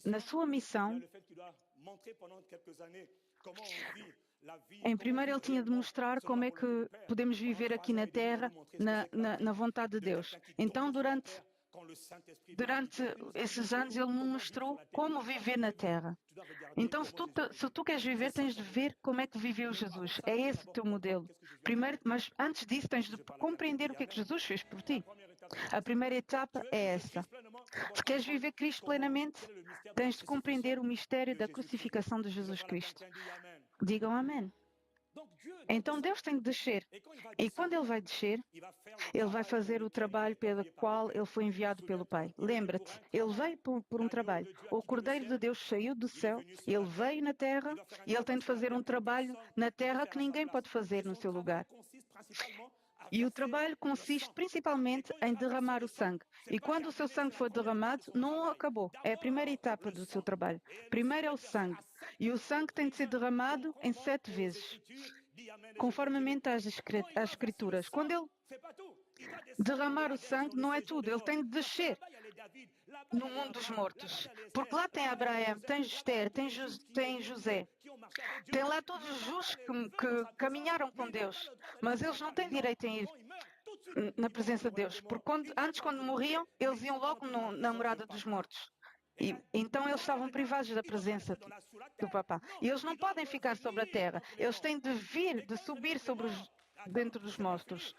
Na sua missão, em primeiro ele tinha de mostrar como é que podemos viver aqui na Terra na vontade de Deus. Então, durante esses anos, ele me mostrou como viver na Terra. Então, se tu queres viver, tens de ver como é que viveu Jesus. É esse o teu modelo. Primeiro, mas antes disso, tens de compreender o que é que Jesus fez por ti. A primeira etapa é essa. Se queres viver Cristo plenamente, tens de compreender o mistério da crucificação de Jesus Cristo. Digam amém. Então Deus tem de descer. E quando Ele vai descer, Ele vai fazer o trabalho pelo qual Ele foi enviado pelo Pai. Lembra-te, Ele veio por um trabalho. O Cordeiro de Deus saiu do céu, Ele veio na terra e Ele tem de fazer um trabalho na terra que ninguém pode fazer no seu lugar. E o trabalho consiste principalmente em derramar o sangue. E quando o seu sangue for derramado, não acabou. É a primeira etapa do seu trabalho. Primeiro é o sangue. E o sangue tem de ser derramado em 7 vezes, conformemente às Escrituras. Quando ele derramar o sangue, não é tudo. Ele tem de descer no mundo dos mortos. Porque lá tem Abraão, tem Esther, tem José. Tem lá todos os justos que caminharam com Deus. Mas eles não têm direito em ir na presença de Deus. Porque quando morriam, eles iam logo na morada dos mortos. E então eles estavam privados da presença do Papá. E eles não podem ficar sobre a terra. Eles têm de subir dentro dos mortos.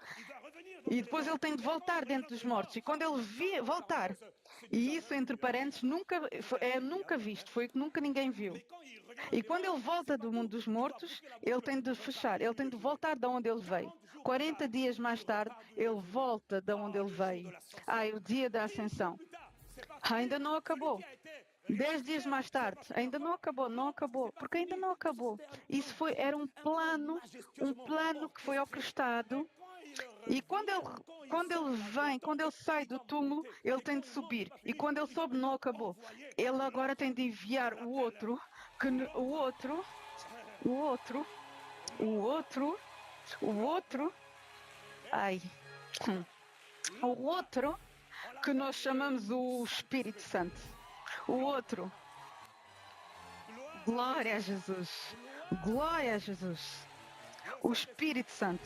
E depois ele tem de voltar dentro dos mortos. E quando ele voltar, e isso entre parênteses nunca visto, foi que nunca ninguém viu. E quando ele volta do mundo dos mortos, ele tem de fechar, ele tem de voltar de onde ele veio. 40 dias mais tarde, ele volta de onde ele veio. O dia da ascensão. Ainda não acabou. 10 dias mais tarde, ainda não acabou, porque ainda não acabou. Isso era um plano que foi orquestrado. E quando ele sai do túmulo, ele tem de subir. E quando ele sobe, não acabou. Ele agora tem de enviar o outro, ai, o outro que nós chamamos o Espírito Santo. O outro. Glória a Jesus. Glória a Jesus. O Espírito Santo.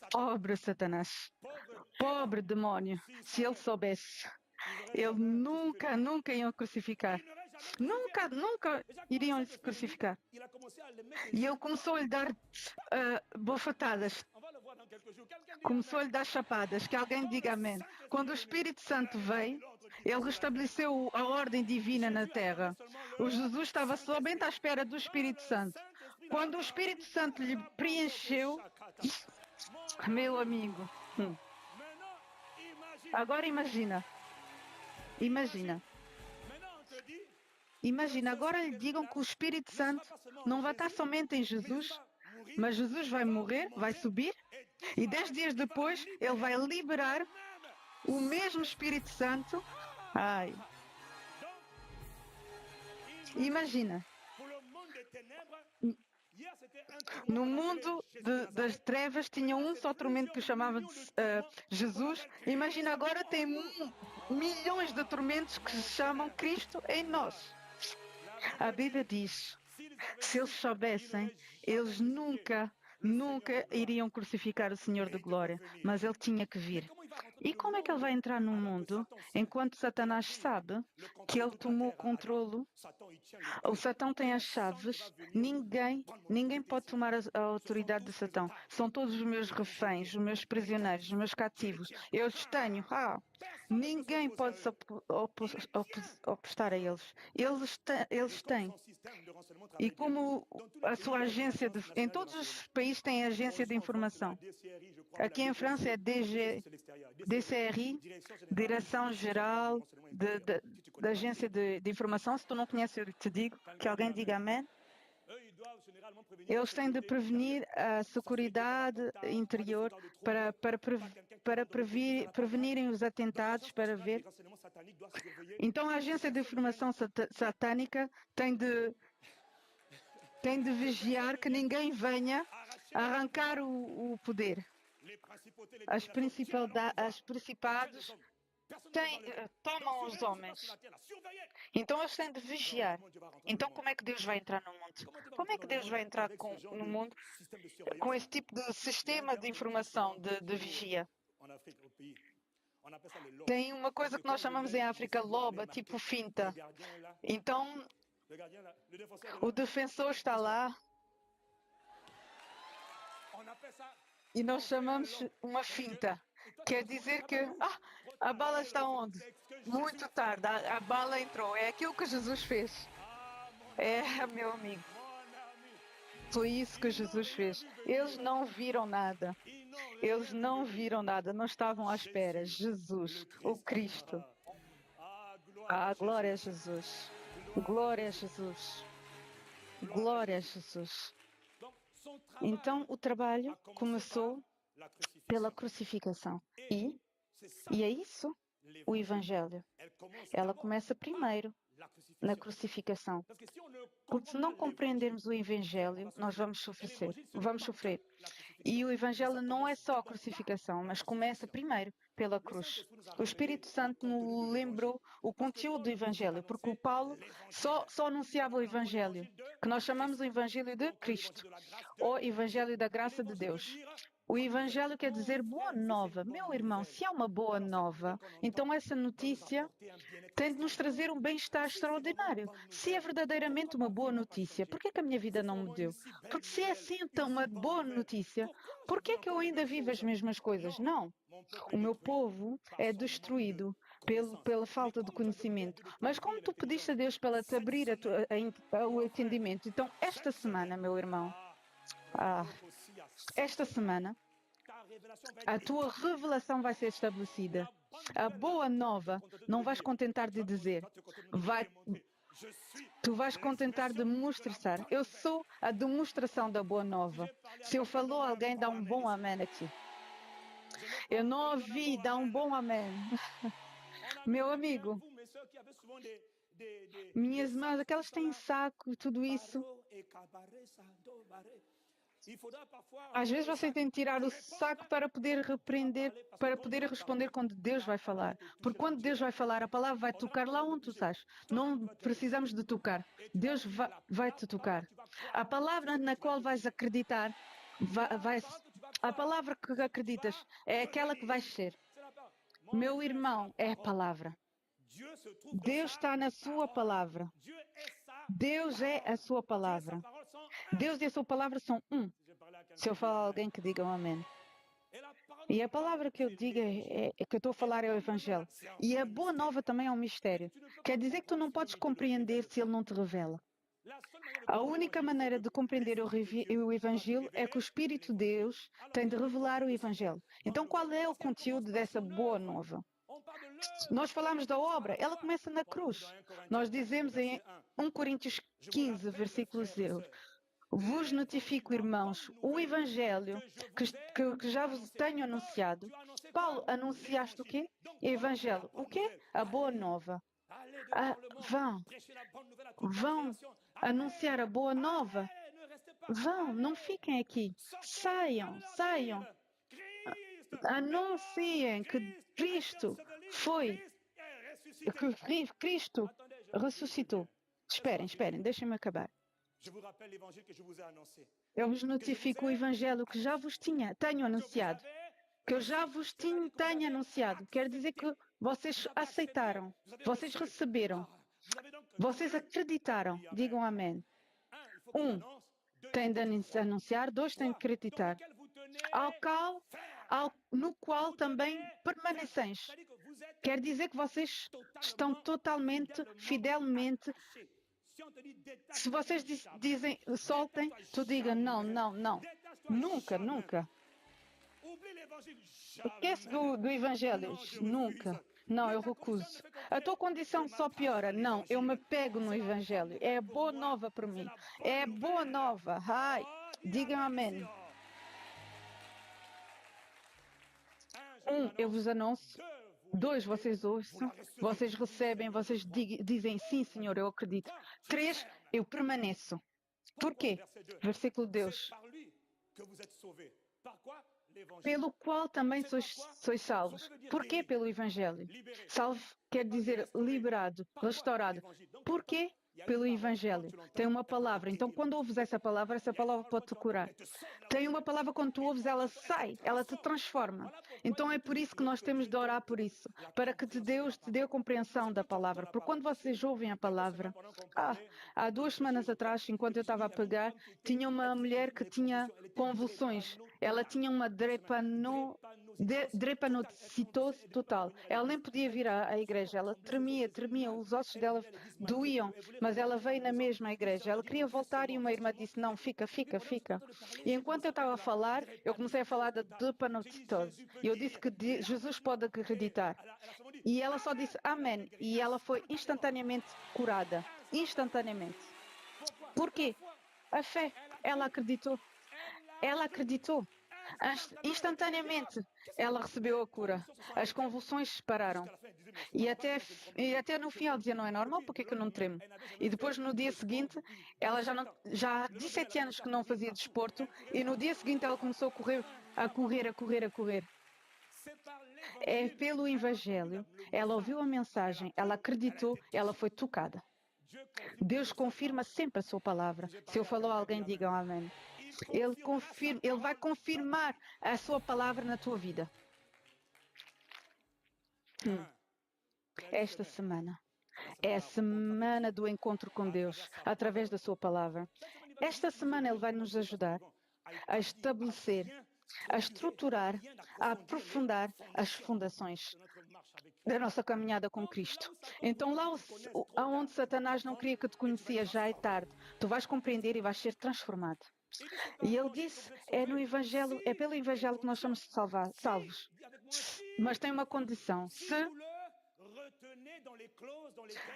Pobre Satanás. Pobre demônio. Se ele soubesse, ele nunca iam crucificar. Nunca iriam lhe crucificar. E ele começou a lhe dar bofetadas. Começou a lhe dar chapadas. Que alguém diga amém. Quando o Espírito Santo veio, ele restabeleceu a ordem divina na terra. O Jesus estava somente à espera do Espírito Santo. Quando o Espírito Santo lhe preencheu, meu amigo, agora imagina, agora lhe digam que o Espírito Santo não vai estar somente em Jesus, mas Jesus vai morrer, vai subir, e 10 dias depois ele vai liberar o mesmo Espírito Santo. Ai, imagina. No mundo das trevas tinha um só tormento que chamava de Jesus. Imagina agora tem milhões de tormentos que se chamam Cristo em nós. A Bíblia diz, se eles soubessem, eles nunca iriam crucificar o Senhor da Glória, mas ele tinha que vir. E como é que ele vai entrar no mundo enquanto Satanás sabe que ele tomou o controlo? O Satão tem as chaves, ninguém pode tomar a autoridade de Satão. São todos os meus reféns, os meus prisioneiros, os meus cativos. Eu os tenho. Ninguém pode se opostar a eles. Eles têm. E como a sua agência, em todos os países tem agência de informação. Aqui em França é DCRI, Direção Geral da Agência de Informação. Se tu não conheces, eu te digo, que alguém diga amém. Eles têm de prevenir a segurança interior para prevenirem os atentados, para ver. Então a agência de informação satânica tem de vigiar que ninguém venha arrancar o poder. As principados tomam os homens. Então eles têm de vigiar. Então como é que Deus vai entrar no mundo? Como é que Deus vai entrar no mundo com esse tipo de sistema de informação, de vigia? Tem uma coisa que nós chamamos em África loba, tipo finta. Então o defensor está lá e nós chamamos uma finta. Quer dizer que a bala está onde? Muito tarde, a bala entrou. É aquilo que Jesus fez. Meu amigo. Foi isso que Jesus fez. Eles não viram nada. Não estavam à espera. Jesus, o Cristo. Glória a Jesus. Glória a Jesus. Glória a Jesus. Então o trabalho começou pela crucificação. E é isso o Evangelho. Ela começa primeiro na crucificação. Porque se não compreendermos o Evangelho, nós vamos sofrer. E o Evangelho não é só a crucificação, mas começa primeiro pela cruz. O Espírito Santo nos lembrou o conteúdo do Evangelho, porque o Paulo só anunciava o Evangelho, que nós chamamos o Evangelho de Cristo, ou Evangelho da graça de Deus. O Evangelho quer dizer boa nova. Meu irmão, se há uma boa nova, então essa notícia tem de nos trazer um bem-estar extraordinário. Se é verdadeiramente uma boa notícia, por que a minha vida não mudou? Porque se é assim então uma boa notícia, por que eu ainda vivo as mesmas coisas? Não. O meu povo é destruído pela falta de conhecimento. Mas como tu pediste a Deus para te abrir o entendimento, então esta semana, meu irmão, esta semana, a tua revelação vai ser estabelecida. A boa nova, não vais contentar de dizer, tu vais contentar de mostrar. Eu sou a demonstração da boa nova. Se eu falou, alguém dá um bom amém aqui. Eu não ouvi, dá um bom amém. Meu amigo, minhas irmãs, aquelas têm saco, tudo isso. Às vezes você tem que tirar o saco para poder repreender, para poder responder quando Deus vai falar. Porque quando Deus vai falar, a palavra vai tocar lá onde tu estás. Não precisamos de tocar. Deus vai te tocar. A palavra na qual vais acreditar, a palavra que acreditas é aquela que vais ser. Meu irmão, é a palavra. Deus está na sua palavra. Deus é a sua palavra. Deus e a sua palavra são um. Se eu falar a alguém que diga um amém. E a palavra que eu digo que eu estou a falar é o Evangelho. E a boa nova também é um mistério. Quer dizer que tu não podes compreender se ele não te revela. A única maneira de compreender o Evangelho é que o Espírito de Deus tem de revelar o Evangelho. Então qual é o conteúdo dessa boa nova? Nós falamos da obra, ela começa na cruz. Nós dizemos em 1 Coríntios 15, versículo 0, vos notifico, irmãos, o Evangelho que já vos tenho anunciado. Paulo, anunciaste o quê? Evangelho. O quê? A boa nova. Vão anunciar a boa nova. Vão, não fiquem aqui. Saiam. Anunciem que Cristo Cristo ressuscitou. Esperem, deixem-me acabar. Eu vos notifico o Evangelho que já vos tenho anunciado. Que eu já vos tenho anunciado. Quer dizer que vocês aceitaram, vocês receberam, vocês acreditaram. Digam amém. 1, tem de anunciar. 2, tem de acreditar. No qual também permaneceis. Quer dizer que vocês estão totalmente, fidelmente. Se vocês dizem, soltem, tu diga não. Nunca. Esquece do Evangelho. Nunca. Não, eu recuso. A tua condição só piora. Não, eu me pego no Evangelho. É boa nova para mim. É boa nova. Ai, digam amém. 1, eu vos anuncio. 2, vocês ouçam. Vocês recebem. Vocês dizem sim, Senhor, eu acredito. 3, eu permaneço. Por quê? Versículo de Deus. Pelo qual também sois salvos. Por quê? Pelo Evangelho. Salvo quer dizer liberado, restaurado. Por quê? Pelo Evangelho. Tem uma palavra. Então, quando ouves essa palavra pode te curar. Tem uma palavra, quando tu ouves, ela sai, ela te transforma. Então, é por isso que nós temos de orar por isso. Para que Deus te dê a compreensão da palavra. Porque quando vocês ouvem a palavra... há 2 semanas atrás, enquanto eu estava a pegar, tinha uma mulher que tinha convulsões. Ela tinha uma drepanocitose total. Ela nem podia vir à igreja. Ela tremia. Os ossos dela doíam. Mas ela veio na mesma igreja. Ela queria voltar e uma irmã disse, não, fica. E enquanto eu estava a falar, eu comecei a falar da drepanocitose. E eu disse que Jesus pode acreditar. E ela só disse amém. E ela foi instantaneamente curada. Instantaneamente. Por quê? A fé. Ela acreditou. Instantaneamente, ela recebeu a cura. As convulsões pararam. E até no final dizia, não é normal, porque é que eu não tremo? E depois, no dia seguinte, ela já há 17 anos que não fazia desporto, e no dia seguinte ela começou a correr. É pelo Evangelho. Ela ouviu a mensagem, ela acreditou, ela foi tocada. Deus confirma sempre a sua palavra. Se eu falou a alguém, digam amém. Ele vai confirmar a sua palavra na tua vida. Esta semana é a semana do encontro com Deus, através da sua palavra. Esta semana Ele vai nos ajudar a estabelecer, a estruturar, a aprofundar as fundações da nossa caminhada com Cristo. Então, lá onde Satanás não queria que te conhecia, já é tarde. Tu vais compreender e vais ser transformado. E ele disse, é no Evangelho, é pelo Evangelho que nós somos salvos. Mas tem uma condição.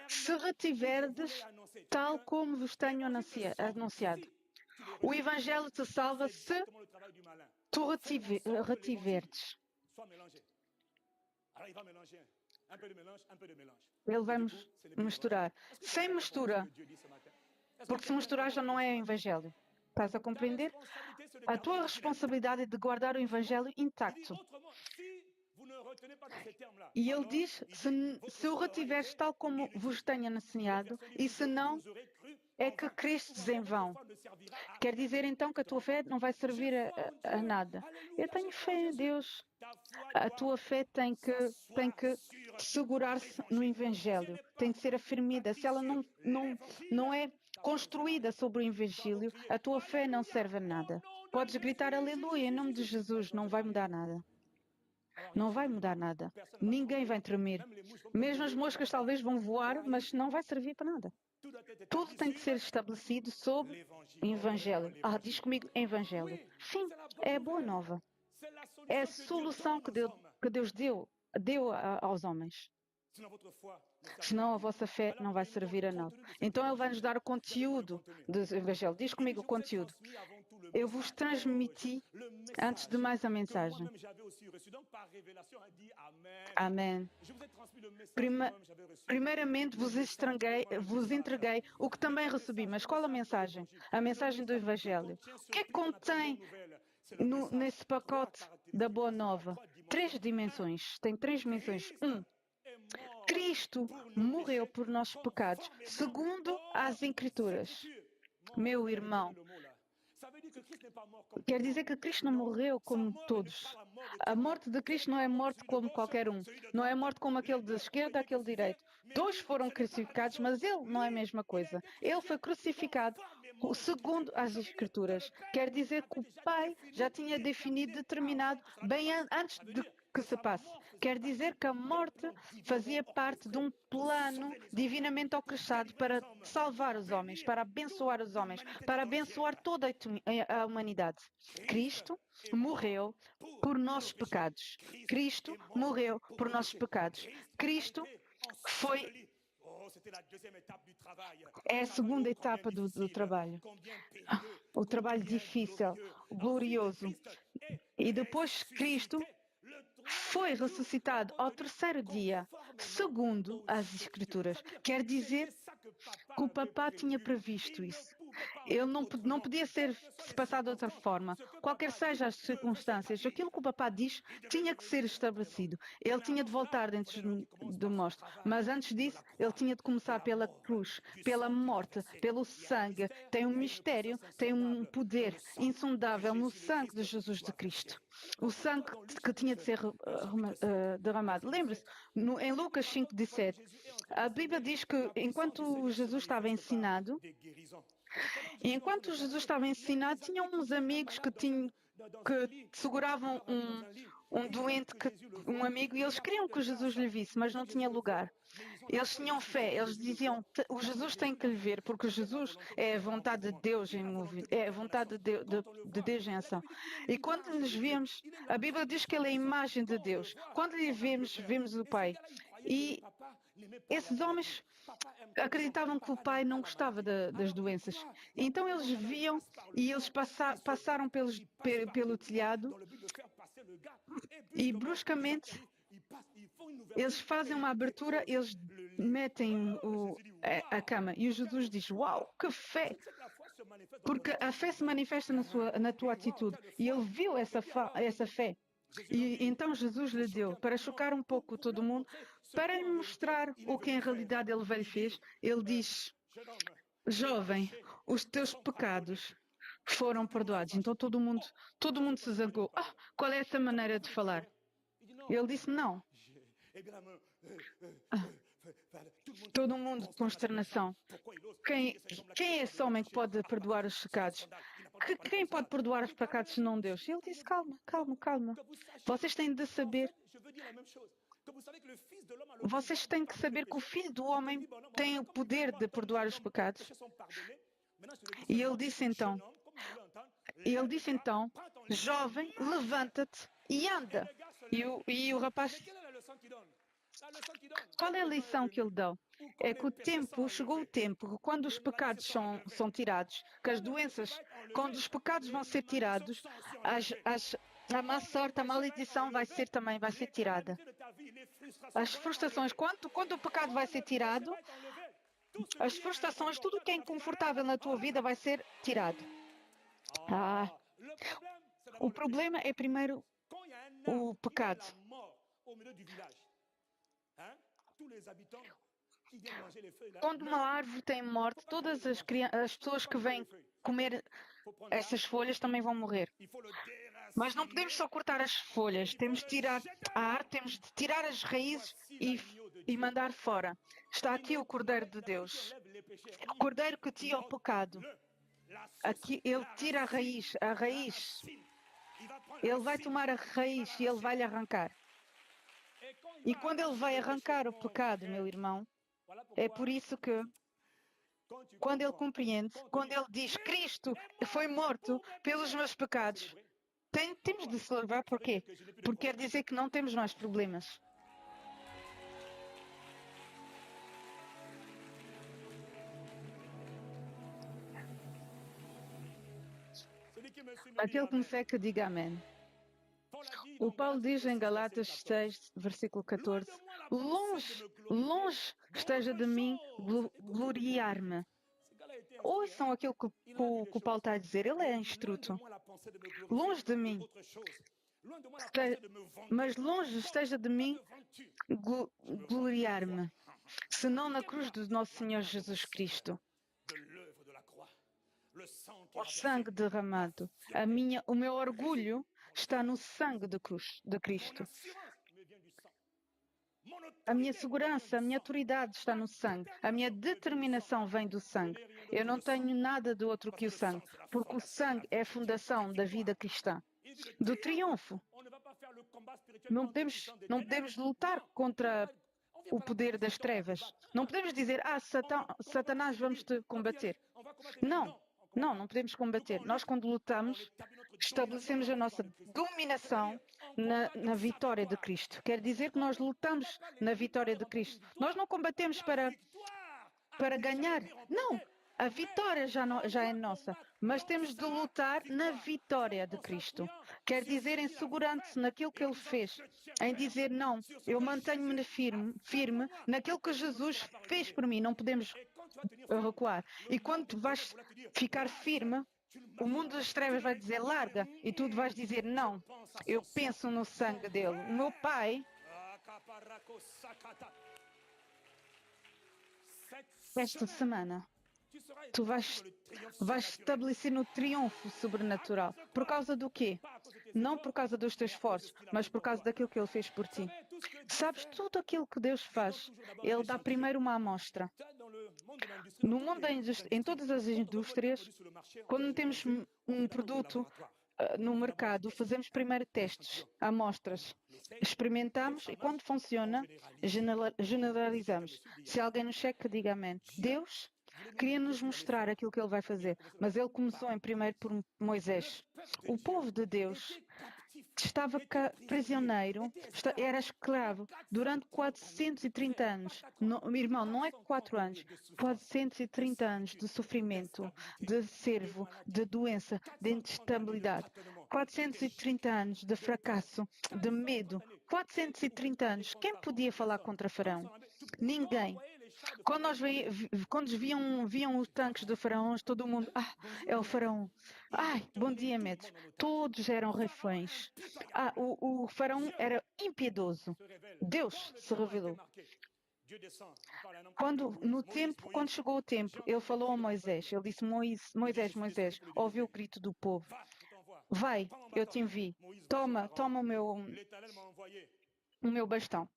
Se retiverdes, tal como vos tenho anunciado. O Evangelho te salva se tu retiverdes. Ele vai misturar. Sem mistura. Porque se misturar já não é Evangelho. Estás a compreender? A tua responsabilidade é de guardar o Evangelho intacto. E ele diz, se o retiveres tal como vos tenho anunciado, e se não, é que crestes em vão. Quer dizer então que a tua fé não vai servir a nada. Eu tenho fé em Deus. A tua fé tem que segurar-se no Evangelho, tem que ser afirmada. Se ela não é construída sobre o Evangelho, a tua fé não serve a nada. Podes gritar aleluia em nome de Jesus, não vai mudar nada. Não vai mudar nada. Ninguém vai tremer. Mesmo as moscas talvez vão voar, mas não vai servir para nada. Tudo tem que ser estabelecido sobre o Evangelho. Diz comigo Evangelho. Sim, é a boa nova. É a solução que Deus deu aos homens. Senão a vossa fé não vai servir a nada. Então Ele vai nos dar o conteúdo do Evangelho. Diz comigo o conteúdo. Eu vos transmiti antes de mais a mensagem. Amém. Primeiramente vos entreguei o que também recebi. Mas qual a mensagem? A mensagem do Evangelho. O que é que contém nesse pacote da Boa Nova? 3 dimensões. Tem 3 dimensões. Cristo morreu por nossos pecados, segundo as Escrituras. Meu irmão, quer dizer que Cristo não morreu como todos. A morte de Cristo não é morte como qualquer um. Não é morte como aquele de esquerda, aquele de direito. 2 foram crucificados, mas ele não é a mesma coisa. Ele foi crucificado segundo as Escrituras. Quer dizer que o Pai já tinha definido, determinado, bem antes de que se passe. Quer dizer que a morte fazia parte de um plano divinamente orquestrado para salvar os homens, para abençoar os homens, para abençoar toda a humanidade. Cristo morreu por nossos pecados. Cristo morreu por nossos pecados. Cristo foi... É a segunda etapa do trabalho. O trabalho difícil, glorioso. E depois Cristo foi ressuscitado ao 3º dia, segundo as Escrituras. Quer dizer que o papá tinha previsto isso. Ele não podia se passar de outra forma. Qualquer sejam as circunstâncias, aquilo que o papá diz tinha que ser estabelecido. Ele tinha de voltar dentro do monstro. Mas antes disso, ele tinha de começar pela cruz, pela morte, pelo sangue. Tem um mistério, tem um poder insondável no sangue de Jesus de Cristo. O sangue que tinha de ser derramado. Lembre-se, em Lucas 5:17, a Bíblia diz que enquanto Jesus estava ensinado, tinha uns amigos que seguravam um doente, um amigo, e eles queriam que Jesus lhe visse, mas não tinha lugar. Eles tinham fé, eles diziam, o Jesus tem que lhe ver, porque Jesus é a vontade de Deus em movimento, é a vontade de Deus em ação. E quando lhes vemos, a Bíblia diz que ele é a imagem de Deus. Quando lhe vemos o Pai. E esses homens acreditavam que o pai não gostava das doenças. Então eles viam e eles passaram pelo telhado e bruscamente eles fazem uma abertura, eles metem a cama e o Jesus diz, uau, que fé! Porque a fé se manifesta na tua atitude e ele viu essa fé. E então Jesus lhe deu, para chocar um pouco todo mundo, para lhe mostrar o que em realidade ele lhe fez. Ele diz, jovem, os teus pecados foram perdoados. Então todo mundo se zangou. Qual é essa maneira de falar? Ele disse, não. Todo mundo de consternação. Quem é esse homem que pode perdoar os pecados? Quem pode perdoar os pecados se não Deus? Ele disse, calma. Vocês têm de saber. Vocês têm que saber que o Filho do Homem tem o poder de perdoar os pecados. E ele disse então, E ele disse então, jovem, levanta-te e anda. E o rapaz, qual é a lição que ele deu? É que chegou o tempo, que quando os pecados são tirados, que as doenças, quando os pecados vão ser tirados, a má sorte, a maledição vai ser tirada. As frustrações, quando o pecado vai ser tirado, as frustrações, tudo o que é inconfortável na tua vida vai ser tirado. O problema é primeiro o pecado. Quando uma árvore tem morte, todas as pessoas que vêm comer essas folhas também vão morrer. Mas não podemos só cortar as folhas, temos de tirar a árvore, temos de tirar as raízes e mandar fora. Está aqui o Cordeiro de Deus, o Cordeiro que tira o pecado. Aqui ele tira a raiz, ele vai tomar a raiz e ele vai lhe arrancar. E quando ele vai arrancar o pecado, meu irmão, é por isso que quando ele compreende, quando ele diz Cristo foi morto pelos meus pecados, temos de celebrar. Porquê? Porque quer dizer que não temos mais problemas. Aquele que me segue, diga amém. O Paulo diz em Galatas 6, versículo 14, longe esteja de mim gloriar-me. Ouçam aquilo que o Paulo está a dizer, ele é instruto. Longe de mim, mas longe esteja de mim gloriar-me, senão na cruz do nosso Senhor Jesus Cristo. O sangue derramado, o meu orgulho está no sangue de Cristo. A minha segurança, a minha autoridade está no sangue. A minha determinação vem do sangue. Eu não tenho nada de outro que o sangue, porque o sangue é a fundação da vida cristã. Do triunfo. Não podemos lutar contra o poder das trevas. Não podemos dizer, Satanás, vamos te combater. Não podemos combater. Nós, quando lutamos, estabelecemos a nossa dominação na vitória de Cristo. Quer dizer que nós lutamos na vitória de Cristo. Nós não combatemos para ganhar. Não, a vitória já é nossa. Mas temos de lutar na vitória de Cristo. Quer dizer em segurança naquilo que Ele fez. Em dizer, não, eu mantenho-me firme naquilo que Jesus fez por mim. Não podemos recuar. E quando tu vais ficar firme, o mundo das trevas vai dizer larga e tu vais dizer não, eu penso no sangue dele. O meu pai, esta semana, tu vais estabelecer no triunfo sobrenatural. Por causa do quê? Não por causa dos teus esforços, mas por causa daquilo que Ele fez por ti. Sabes, tudo aquilo que Deus faz, Ele dá primeiro uma amostra. No mundo em todas as indústrias, quando temos um produto no mercado, fazemos primeiro testes, amostras. Experimentamos e quando funciona, generalizamos. Se alguém nos checa, diga amém. Deus queria nos mostrar aquilo que Ele vai fazer, mas Ele começou em primeiro por Moisés. O povo de Deus estava prisioneiro, era escravo durante 430 anos. Irmão, não é 4 anos, 430 anos de sofrimento, de servo, de doença, de instabilidade. 430 anos de fracasso, de medo. 430 anos. Quem podia falar contra Faraó? Ninguém. Quando viam os tanques de faraós, todo mundo, é o faraó. Ai, bom dia, médicos. Todos eram reféns. O faraó era impiedoso. Deus se revelou. Quando chegou o tempo, ele falou a Moisés, ele disse, Moisés, ouviu o grito do povo. Vai, eu te envio. Toma o meu bastão.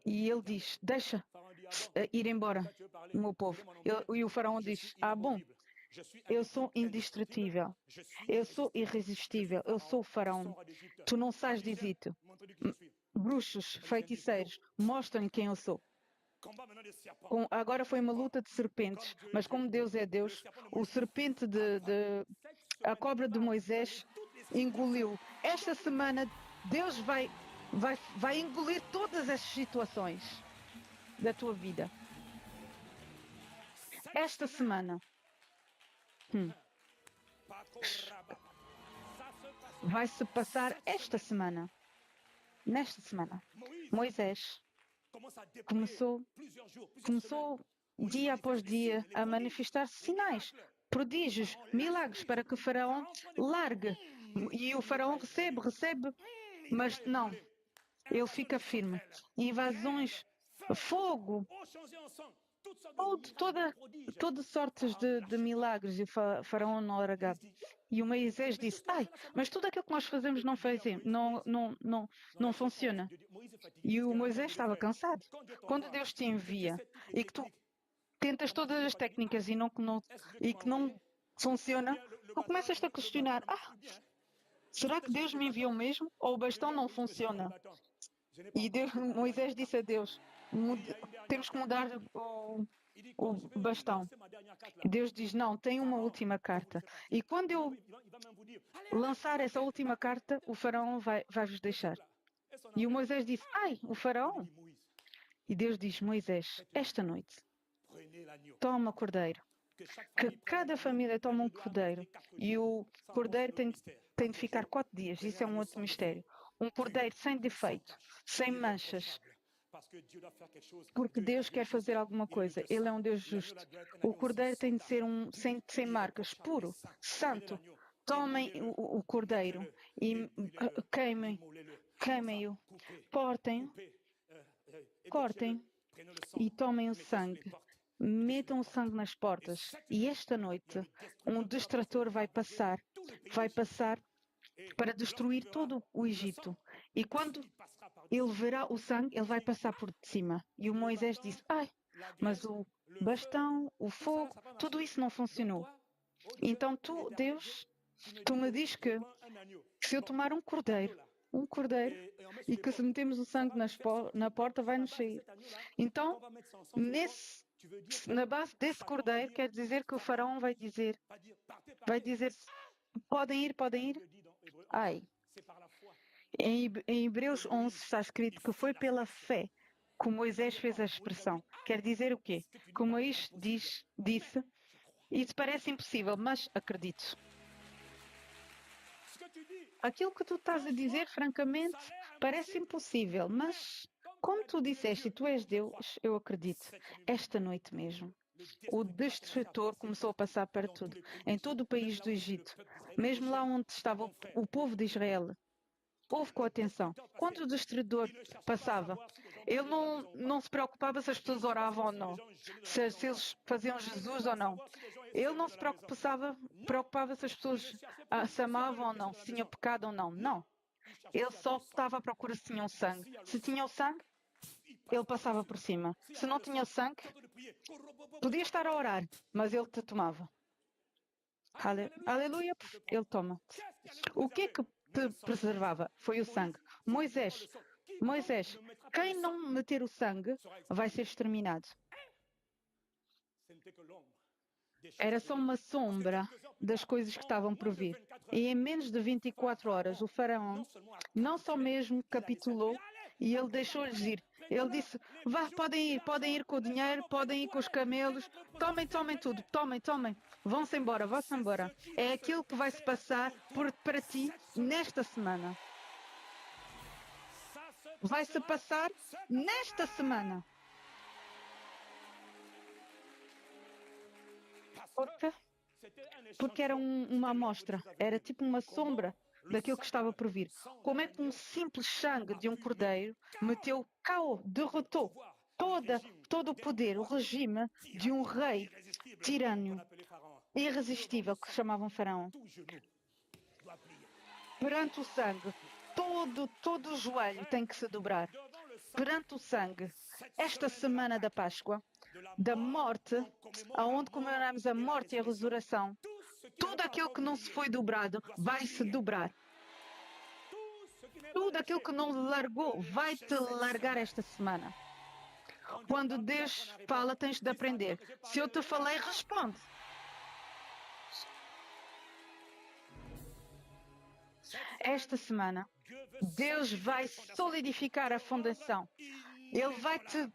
E ele diz, deixa ir embora o meu povo. E o faraó diz, bom, eu sou indestrutível, eu sou irresistível, eu sou o faraó. Tu não sais de Egito. Bruxos, feiticeiros, mostrem quem eu sou. Agora foi uma luta de serpentes, mas como Deus é Deus, o serpente a cobra de Moisés engoliu. Esta semana, Deus vai engolir todas as situações da tua vida. Esta semana. Vai se passar esta semana. Nesta semana. Moisés começou dia após dia a manifestar sinais, prodígios, milagres para que o faraó largue. E o faraó recebe, mas não. Ele fica firme. Invasões, fogo, todas sortes de milagres, e o faraó não largava. E o Moisés disse, mas tudo aquilo que nós fazemos não funciona. E o Moisés estava cansado. Quando Deus te envia e que tu tentas todas as técnicas e que não funciona, tu começas a questionar, será que Deus me enviou mesmo? Ou o bastão não funciona? E Moisés disse a Deus, temos que mudar o bastão. Deus diz, não, tem uma última carta. E quando eu lançar essa última carta, o faraó vai vos deixar. E o Moisés disse, o faraó. E Deus diz, Moisés, esta noite, toma cordeiro. Que cada família toma um cordeiro. E o cordeiro tem de ficar 4 dias. Isso é um outro mistério. Um cordeiro sem defeito, sem manchas. Porque Deus quer fazer alguma coisa. Ele é um Deus justo. O cordeiro tem de ser sem marcas, puro, santo. Tomem o cordeiro e queimem-o. Cortem e tomem o sangue. Metam o sangue nas portas. E esta noite, um destrutor vai passar para destruir todo o Egito. E quando ele verá o sangue, ele vai passar por cima. E o Moisés disse, mas o bastão, o fogo, tudo isso não funcionou. Então Deus, tu me diz que se eu tomar um cordeiro, e que se metemos o sangue na porta, vai nos sair. Então, na base desse cordeiro, quer dizer que o faraó vai dizer, podem ir. Em Hebreus 11 está escrito que foi pela fé que Moisés fez a expressão. Quer dizer o quê? Que Moisés disse, isso parece impossível, mas acredito. Aquilo que tu estás a dizer, francamente, parece impossível, mas como tu disseste, tu és Deus, eu acredito. Esta noite mesmo. O destrutor começou a passar para tudo, em todo o país do Egito, mesmo lá onde estava o povo de Israel. Ouve com atenção. Quando o destruidor passava, ele não se preocupava se as pessoas oravam ou não, se eles faziam Jesus ou não. Ele não se preocupava se as pessoas se amavam ou não, se tinham pecado ou não. Não. Ele só estava à procura se tinham sangue. Se tinham sangue, ele passava por cima. Se não tinha sangue, podia estar a orar, mas ele te tomava. Aleluia, ele toma. O que é que te preservava? Foi o sangue. Moisés, quem não meter o sangue vai ser exterminado. Era só uma sombra das coisas que estavam por vir. E em menos de 24 horas, o faraó não só mesmo capitulou e ele deixou-lhes ir. Ele disse, podem ir com o dinheiro, podem ir com os camelos, tomem tudo, tomem. Vão-se embora. É aquilo que vai se passar para ti nesta semana. Vai se passar nesta semana. Porque era uma amostra, era tipo uma sombra daquilo que estava por vir. Como é que um simples sangue de um cordeiro meteu derrotou todo o poder, o regime de um rei tirano, irresistível, que chamavam Faraó. Perante o sangue, todo o joelho tem que se dobrar. Perante o sangue, esta semana da Páscoa, da morte, aonde comemoramos a morte e a ressurreição, tudo aquilo que não se foi dobrado vai se dobrar. Tudo aquilo que não largou vai te largar esta semana. Quando Deus fala, tens de aprender. Se eu te falei, responde. Esta semana, Deus vai solidificar a fundação. Ele vai te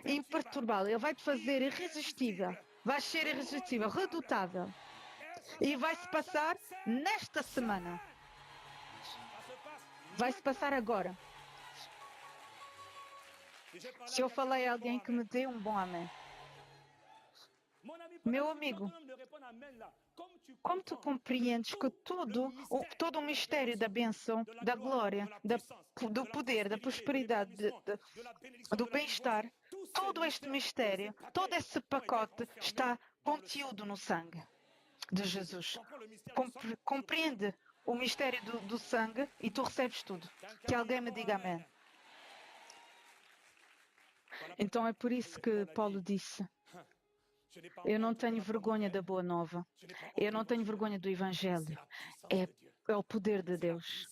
imperturbável. Ele vai te fazer irresistível. Vai ser irresistível, redutável. E vai se passar nesta semana. Vai se passar agora. Se eu falei a alguém que me dê um bom amém. Meu amigo, como tu compreendes que todo o mistério da bênção, da glória, do poder, da prosperidade, do bem-estar, todo este mistério, todo esse pacote está contido no sangue de Jesus. Compreende o mistério do sangue e tu recebes tudo. Que alguém me diga amém. Então é por isso que Paulo disse: eu não tenho vergonha da boa nova. Eu não tenho vergonha do Evangelho. É o poder de Deus.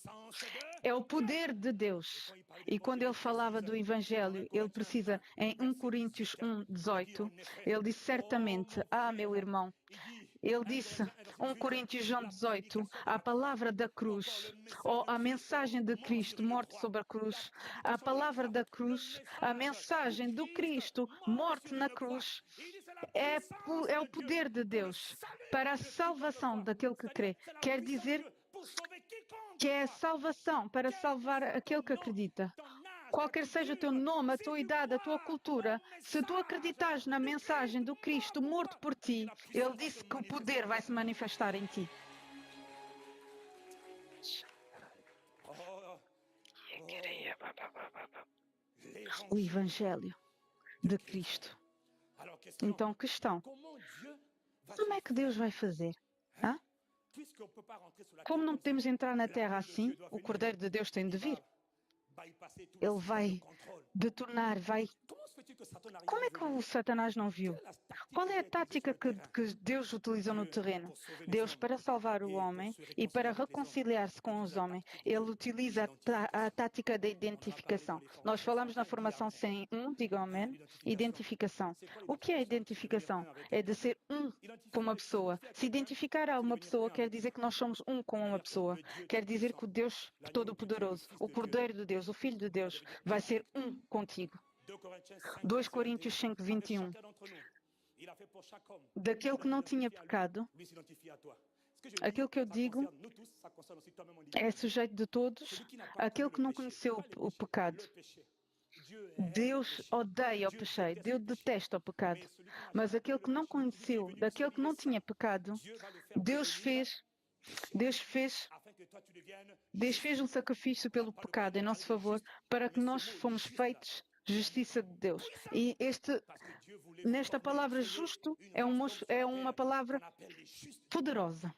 É o poder de Deus. E quando ele falava do Evangelho, ele precisa, em 1 Coríntios 1:18, ele disse certamente: meu irmão, ele disse, 1 Coríntios 1:18, a palavra da cruz, ou a mensagem de Cristo morto sobre a cruz, a palavra da cruz, a mensagem do Cristo morto na cruz, é o poder de Deus para a salvação daquele que crê. Quer dizer que é a salvação para salvar aquele que acredita. Qualquer seja o teu nome, a tua idade, a tua cultura, se tu acreditas na mensagem do Cristo morto por ti, ele disse que o poder vai se manifestar em ti. O Evangelho de Cristo. Então, questão: como é que Deus vai fazer? Como não podemos entrar na terra assim, o Cordeiro de Deus tem de vir. Ele vai detonar, Como é que o Satanás não viu? Qual é a tática que Deus utilizou no terreno? Deus, para salvar o homem e para reconciliar-se com os homens, ele utiliza a tática da identificação. Nós falamos na formação 101, digam amém, identificação. O que é identificação? É de ser um com uma pessoa. Se identificar a uma pessoa quer dizer que nós somos um com uma pessoa. Quer dizer que o Deus Todo-Poderoso, o Cordeiro de Deus, o Filho de Deus, vai ser um contigo. 2 Coríntios 5:21. Daquele que não tinha pecado, aquilo que eu digo é sujeito de todos, aquele que não conheceu o pecado. Deus odeia o pecado, Deus detesta o pecado. Mas aquele que não conheceu, daquele que não tinha pecado, Deus fez um sacrifício pelo pecado em nosso favor para que nós fomos feitos justiça de Deus. E nesta palavra justo é uma palavra poderosa.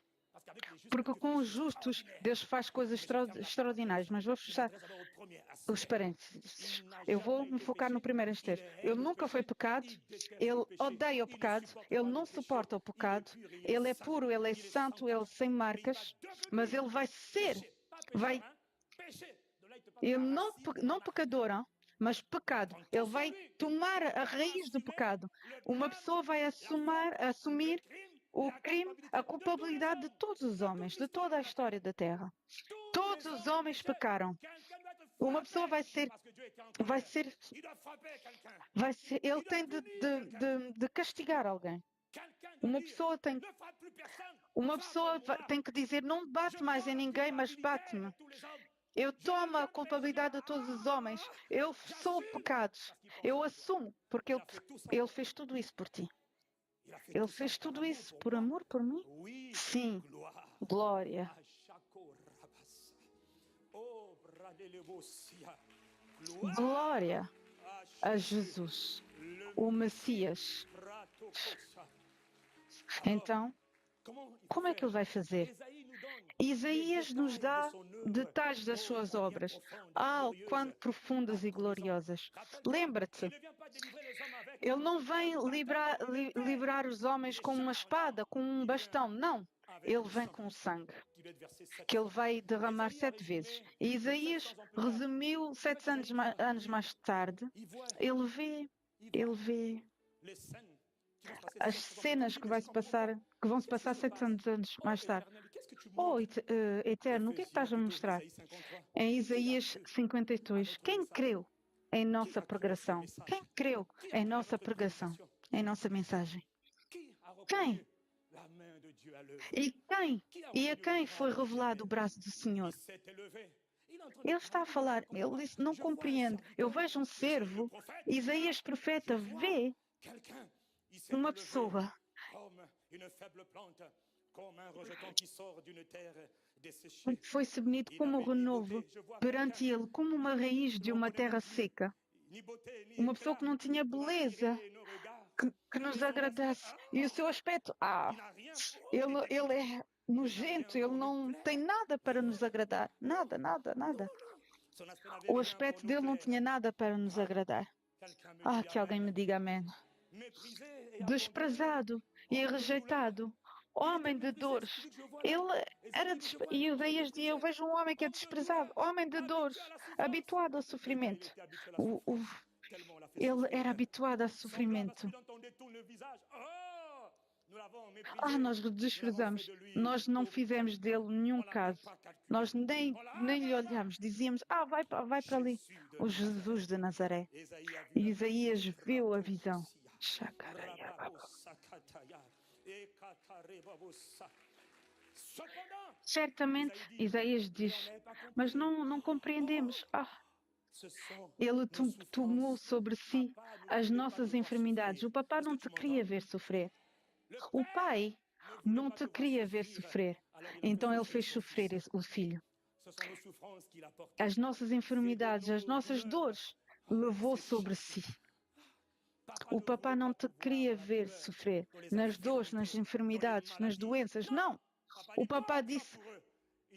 Porque com os justos Deus faz coisas extraordinárias. Mas vou fechar os parênteses. Eu vou me focar no primeiro asteiro. Ele nunca foi pecado, ele odeia o pecado, ele não suporta o pecado, ele é puro, ele é santo, ele é sem marcas, mas ele ele não pecador, mas pecado. Ele vai tomar a raiz do pecado. Uma pessoa vai assumir o crime, a culpabilidade de todos os homens, de toda a história da Terra. Todos os homens pecaram. Uma pessoa ele tem de castigar alguém. Uma pessoa tem que dizer: não bate mais em ninguém, mas bate-me. Eu tomo a culpabilidade de todos os homens. Eu sou pecados. Eu assumo, porque ele fez tudo isso por ti. Ele fez tudo isso por amor por mim? Sim. Glória. Glória a Jesus, o Messias. Então, como é que ele vai fazer? Isaías nos dá detalhes das suas obras. Quão profundas e gloriosas. Lembra-te, ele não vem livrar os homens com uma espada, com um bastão. Não. Ele vem com o sangue, que ele vai derramar 7 vezes. E Isaías resumiu 7 anos mais tarde. Ele vê as cenas que vão se passar 7 anos mais tarde. Oh, Eterno, o que é que estás a mostrar? Em Isaías 52, quem creu em nossa pregação? Quem creu em nossa pregação, em nossa mensagem? Quem? E a quem foi revelado o braço do Senhor? Ele está a falar, ele disse, não compreendo. Eu vejo um servo, Isaías profeta vê uma pessoa que foi sebenido como renovo perante ele, como uma raiz de uma terra seca. Uma pessoa que não tinha beleza que nos agradasse. E o seu aspecto, ele é nojento, ele não tem nada para nos agradar. Nada, nada, nada. O aspecto dele não tinha nada para nos agradar. Que alguém me diga amém. Desprezado e rejeitado, homem de dores. Ele era e eu vejo um homem que é desprezado, homem de dores, habituado ao sofrimento. Ele era habituado a sofrimento. Nós o desprezamos. Nós não fizemos dele nenhum caso. Nós nem lhe olhamos. Dizíamos, vai para ali. O Jesus de Nazaré. E Isaías viu a visão. Certamente, Isaías diz, mas não compreendemos. Ele tomou sobre si as nossas enfermidades. O papá não te queria ver sofrer. O pai não te queria ver sofrer. Então ele fez sofrer o filho. As nossas enfermidades, as nossas dores, levou sobre si. O papá não te queria ver sofrer nas dores, nas enfermidades, nas doenças. Não. O papá disse,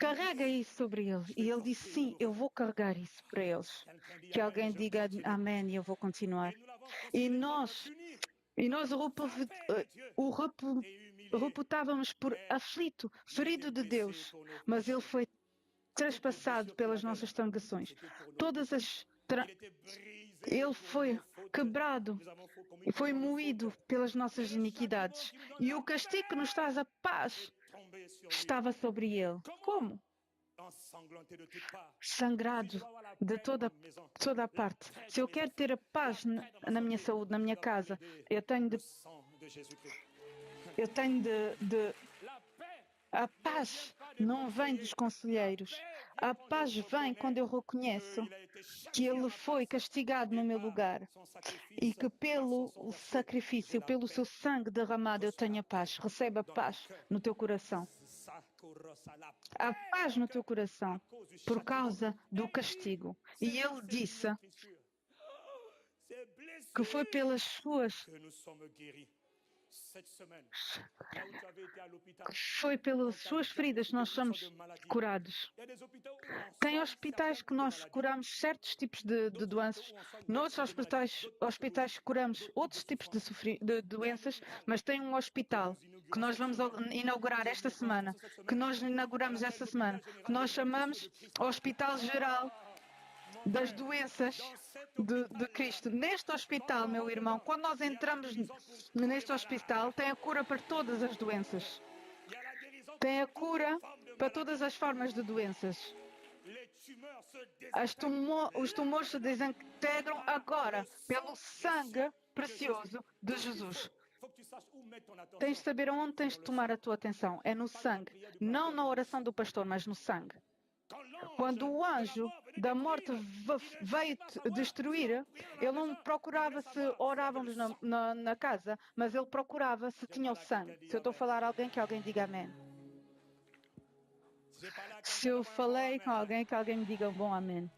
carrega isso sobre ele. E ele disse, sim, eu vou carregar isso para eles. Que alguém diga amém e eu vou continuar. E nós o reputávamos por aflito, ferido de Deus, mas ele foi traspassado pelas nossas transgressões. Ele foi quebrado e foi moído pelas nossas iniquidades. E o castigo que nos traz a paz estava sobre ele. Como? Sangrado de toda a parte. Se eu quero ter a paz na minha saúde, na minha casa, eu tenho de a paz não vem dos conselheiros. A paz vem quando eu reconheço que ele foi castigado no meu lugar e que pelo sacrifício, pelo seu sangue derramado, eu tenho a paz. Recebe a paz no teu coração. A paz no teu coração por causa do castigo. E ele disse que foi pelas suas feridas que nós somos curados. Tem hospitais que nós curamos certos tipos de doenças, noutros hospitais curamos outros tipos de doenças, mas tem um hospital que nós vamos inaugurar esta semana, que nós inauguramos esta semana, que nós chamamos Hospital Geral das Doenças de Cristo. Neste hospital, meu irmão, quando nós entramos neste hospital, tem a cura para todas as doenças. Tem a cura para todas as formas de doenças. Os tumores se desintegram agora pelo sangue precioso de Jesus. Tens de saber onde tens de tomar a tua atenção. É no sangue. Não na oração do pastor, mas no sangue. Quando o anjo da morte veio destruir, ele não procurava se orávamos na casa, mas ele procurava se tinha o sangue. Se eu estou a falar a alguém, que alguém diga amém. Se eu falei com alguém, que alguém me diga bom amém.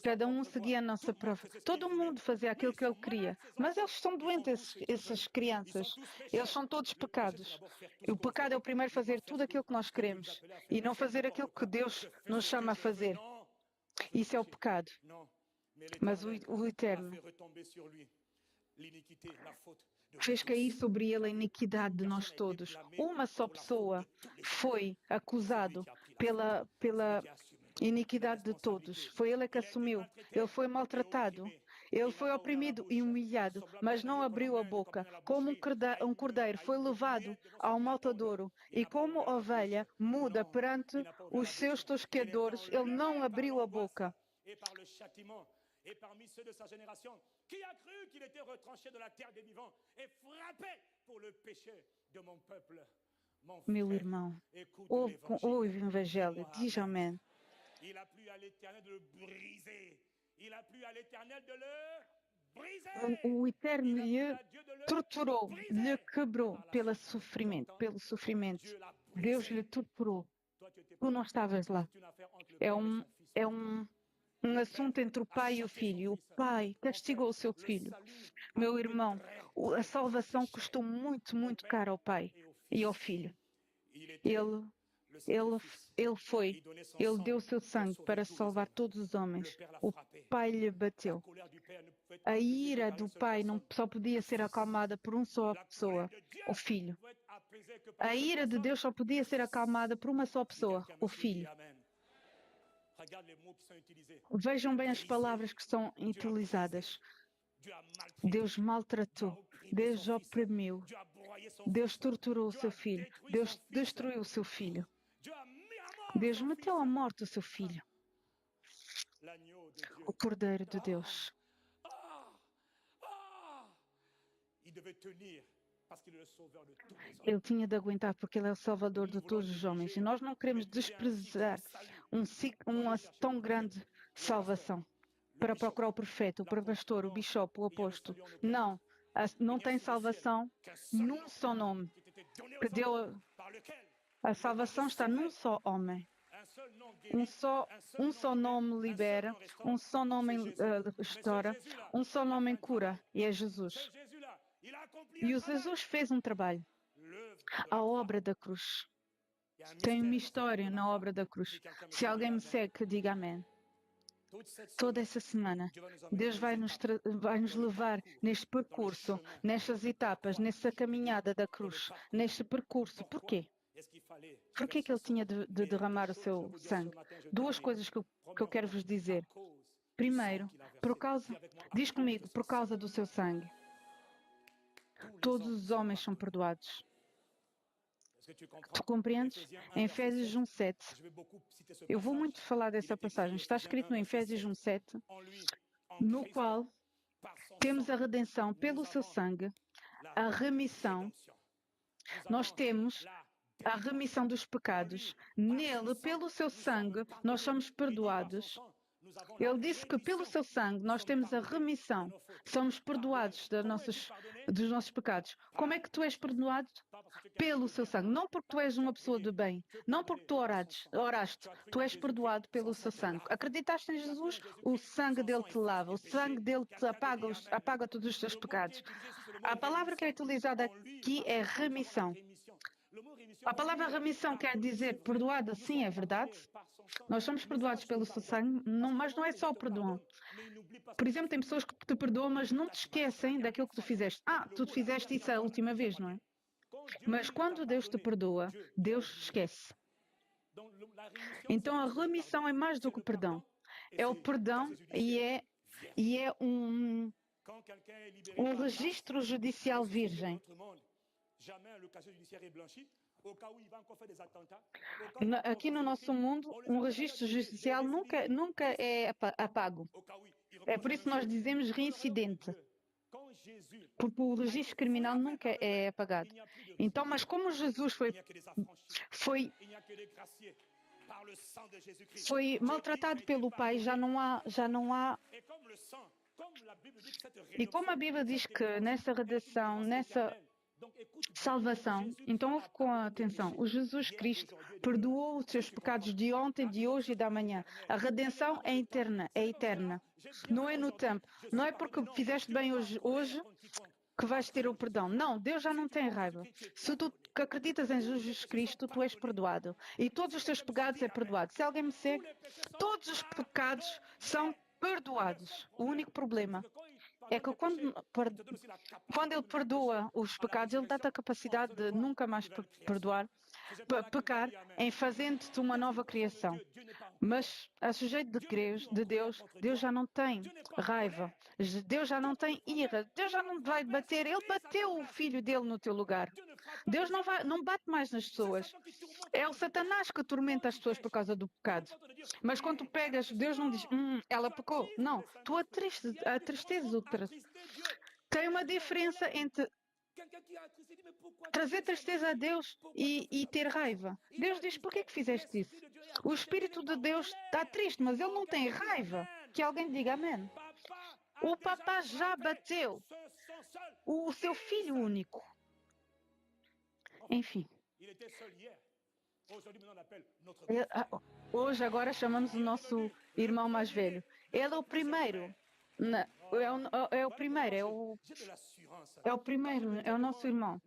Cada um seguia a nossa prova. Todo mundo fazia aquilo que ele queria. Mas eles são doentes, essas crianças. Eles são todos pecados. E o pecado é o primeiro fazer tudo aquilo que nós queremos e não fazer aquilo que Deus nos chama a fazer. Isso é o pecado. Mas o Eterno fez cair sobre ele a iniquidade de nós todos. Uma só pessoa foi acusado pela iniquidade de todos. Foi ele que assumiu. Ele foi maltratado. Ele foi oprimido e humilhado, mas não abriu a boca. Como um cordeiro foi levado ao matadouro, e como ovelha muda perante os seus tosqueadores, ele não abriu a boca. Et parmi ceux de sa génération, qui a cru qu'il était retranché de la terre des vivants et frappé pour le péché de mon peuple? Mon Meu frère, irmão, écoute ouve o l'évangile. Evangelho, Dis-moi diz amen. amém. Il a plu à l'Éternel de le briser. Il a plu à l'Éternel de le briser. O Eterno Il a plu lhe à Dieu de le torturou, lhe briser. quebrou Par la souffrance. pelo sofrimento. Dieu l'a Deus lhe brisé. torturou. Toi, tu étais Tu pas não là. estavas lá. C'est une affaire entre le É Père et um, son Fils. é um assunto entre o pai e o filho. O pai castigou o seu filho. Meu irmão, a salvação custou muito, muito caro ao pai e ao filho. Ele deu o seu sangue para salvar todos os homens. O pai lhe bateu. A ira do pai não só podia ser acalmada por uma só pessoa, o filho. A ira de Deus só podia ser acalmada por uma só pessoa, o filho. Vejam bem as palavras que são utilizadas. Deus maltratou, Deus oprimiu, Deus torturou o seu filho, Deus destruiu o seu filho. Deus meteu à morte o seu filho, o Cordeiro de Deus. Ele tinha de aguentar porque ele é o Salvador de todos os homens. E nós não queremos desprezar uma tão grande salvação para procurar o profeta, o pastor, o bispo, o apóstolo. Não, não tem salvação num só nome. Que deu a salvação está num só homem. Um só nome libera, um só nome restaura, um só nome cura, e é Jesus. E o Jesus fez um trabalho. A obra da cruz. Tem uma história na obra da cruz. Se alguém me segue, que diga amém. Toda essa semana, Deus vai nos levar neste percurso, nestas etapas, nessa caminhada da cruz, neste percurso. Por quê? Por que ele tinha de derramar o seu sangue? Duas coisas que eu quero vos dizer. Primeiro, diz comigo, por causa do seu sangue. Todos os homens são perdoados. Tu compreendes? Em Efésios 1:7. Eu vou muito falar dessa passagem. Está escrito no Efésios 1:7, no qual temos a redenção pelo seu sangue, a remissão. Nós temos a remissão dos pecados. Nele, pelo seu sangue, nós somos perdoados. Ele disse que pelo seu sangue nós temos a remissão. Somos perdoados dos nossos pecados. Como é que tu és perdoado? Pelo seu sangue. Não porque tu és uma pessoa de bem. Não porque tu oraste. Tu és perdoado pelo seu sangue. Acreditaste em Jesus? O sangue dele te lava. O sangue dele te apaga todos os teus pecados. A palavra que é utilizada aqui é remissão. A palavra remissão quer dizer perdoada, sim, é verdade. Nós somos perdoados pelo seu sangue, mas não é só o perdão. Por exemplo, tem pessoas que te perdoam, mas não te esquecem daquilo que tu fizeste. Tu fizeste isso a última vez, não é? Mas quando Deus te perdoa, Deus esquece. Então a remissão é mais do que o perdão. É o perdão e é um registro judicial virgem. Aqui no nosso mundo, um registro judicial nunca é apago. É por isso que nós dizemos reincidente. Porque o registro criminal nunca é apagado. Então, mas como Jesus foi maltratado pelo Pai, já não há. E como a Bíblia diz que nessa redenção, nessa salvação, então ouve com atenção, o Jesus Cristo perdoou os seus pecados de ontem, de hoje e da manhã. A redenção é eterna. Não é no tempo. Não é porque fizeste bem hoje que vais ter o perdão. Não, Deus já não tem raiva. Se tu acreditas em Jesus Cristo, tu és perdoado. E todos os teus pecados é perdoado. Se alguém me segue, todos os pecados são perdoados. O único problema é que quando Ele perdoa os pecados, Ele dá-te a capacidade de nunca mais pecar em fazendo-te uma nova criação. Mas a sujeito de Deus, Deus já não tem raiva, Deus já não tem ira, Deus já não vai bater. Ele bateu o filho dele no teu lugar. Deus não bate mais nas pessoas. É o Satanás que atormenta as pessoas por causa do pecado. Mas quando tu pegas, Deus não diz, ela pecou. Não, tu atristezas o Tem uma diferença entre trazer tristeza a Deus e ter raiva. Deus diz, por que fizeste isso? O Espírito de Deus está triste, mas ele não tem raiva. Que alguém diga amém. O papá já bateu o seu filho único. Enfim. Hoje agora chamamos o nosso irmão mais velho. Ele é o primeiro. É o primeiro, é o nosso irmão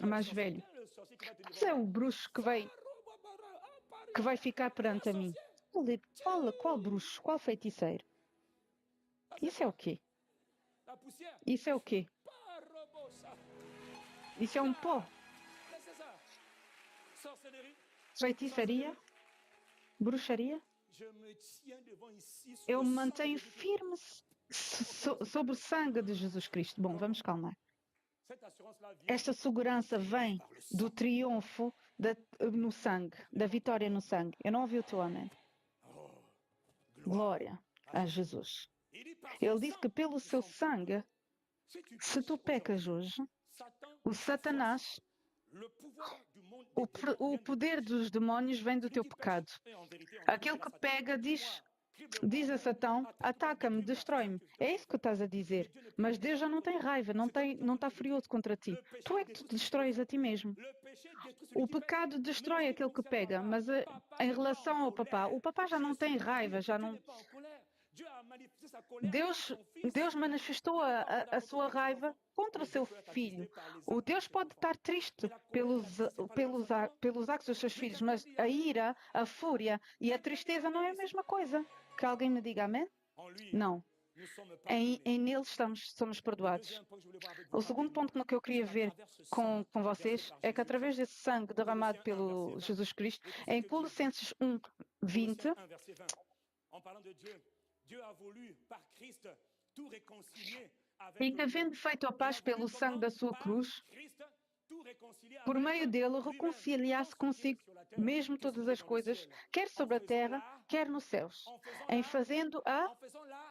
mais velho. Mas é o bruxo que vai ficar perante a mim. Qual bruxo? Qual feiticeiro? Isso é o quê? Isso é o quê? Isso é um pó. Feitiçaria? Bruxaria? Eu me mantenho firme sobre o sangue de Jesus Cristo. Bom, vamos calmar. Esta segurança vem do triunfo no sangue, da vitória no sangue. Eu não ouvi o teu amém. Glória a Jesus. Ele disse que pelo seu sangue, se tu pecas hoje, o Satanás, o poder dos demónios vem do teu pecado. Aquele que pega diz a Satão, ataca-me, destrói-me. É isso que estás a dizer. Mas Deus já não tem raiva, não está furioso contra ti. Tu é que te destróis a ti mesmo. O pecado destrói aquele que pega, mas em relação ao papá, o papá já não tem raiva, já não... Deus manifestou a sua raiva contra o seu filho. O Deus pode estar triste pelos atos dos seus filhos, mas a ira, a fúria e a tristeza não é a mesma coisa. Que alguém me diga amém? Não. Em nele somos perdoados. O segundo ponto que eu queria ver com vocês é que através desse sangue derramado pelo Jesus Cristo, em Colossenses 1:20, e que havendo feito a paz pelo sangue da sua cruz, por meio dele reconciliar-se consigo mesmo todas as coisas, quer sobre a terra, quer nos céus, em fazendo a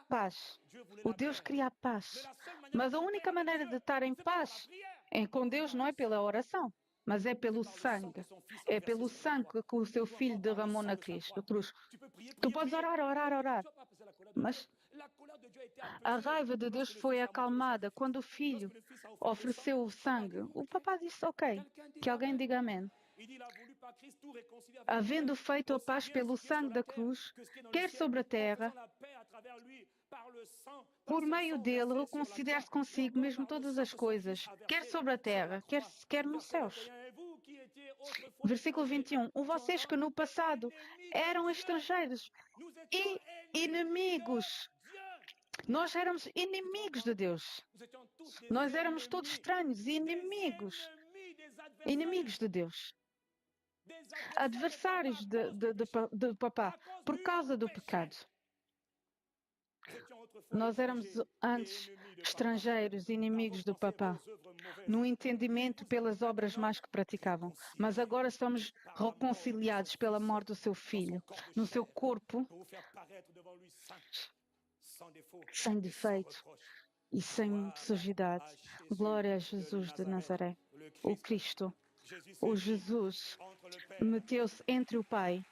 paz. O Deus cria a paz. Mas a única maneira de estar em paz com Deus não é pela oração, mas é pelo sangue. É pelo sangue que o seu filho derramou na cruz. Tu podes orar, mas a raiva de Deus foi acalmada quando o filho ofereceu o sangue. O papá disse, ok, que alguém diga amém. Havendo feito a paz pelo sangue da cruz, quer sobre a terra, por meio dele reconciliar-se consigo mesmo todas as coisas, quer sobre a terra, quer nos céus. Versículo 21. Vocês que no passado eram estrangeiros e inimigos. Nós éramos inimigos de Deus. Nós éramos todos estranhos e inimigos. Inimigos de Deus. Adversários de papá por causa do pecado. Nós éramos antes estrangeiros, inimigos do papá, no entendimento pelas obras más que praticavam. Mas agora somos reconciliados pela morte do seu filho, no seu corpo, sem defeito e sem sujidade. Glória a Jesus de Nazaré, o Cristo. O Jesus meteu-se entre o Pai.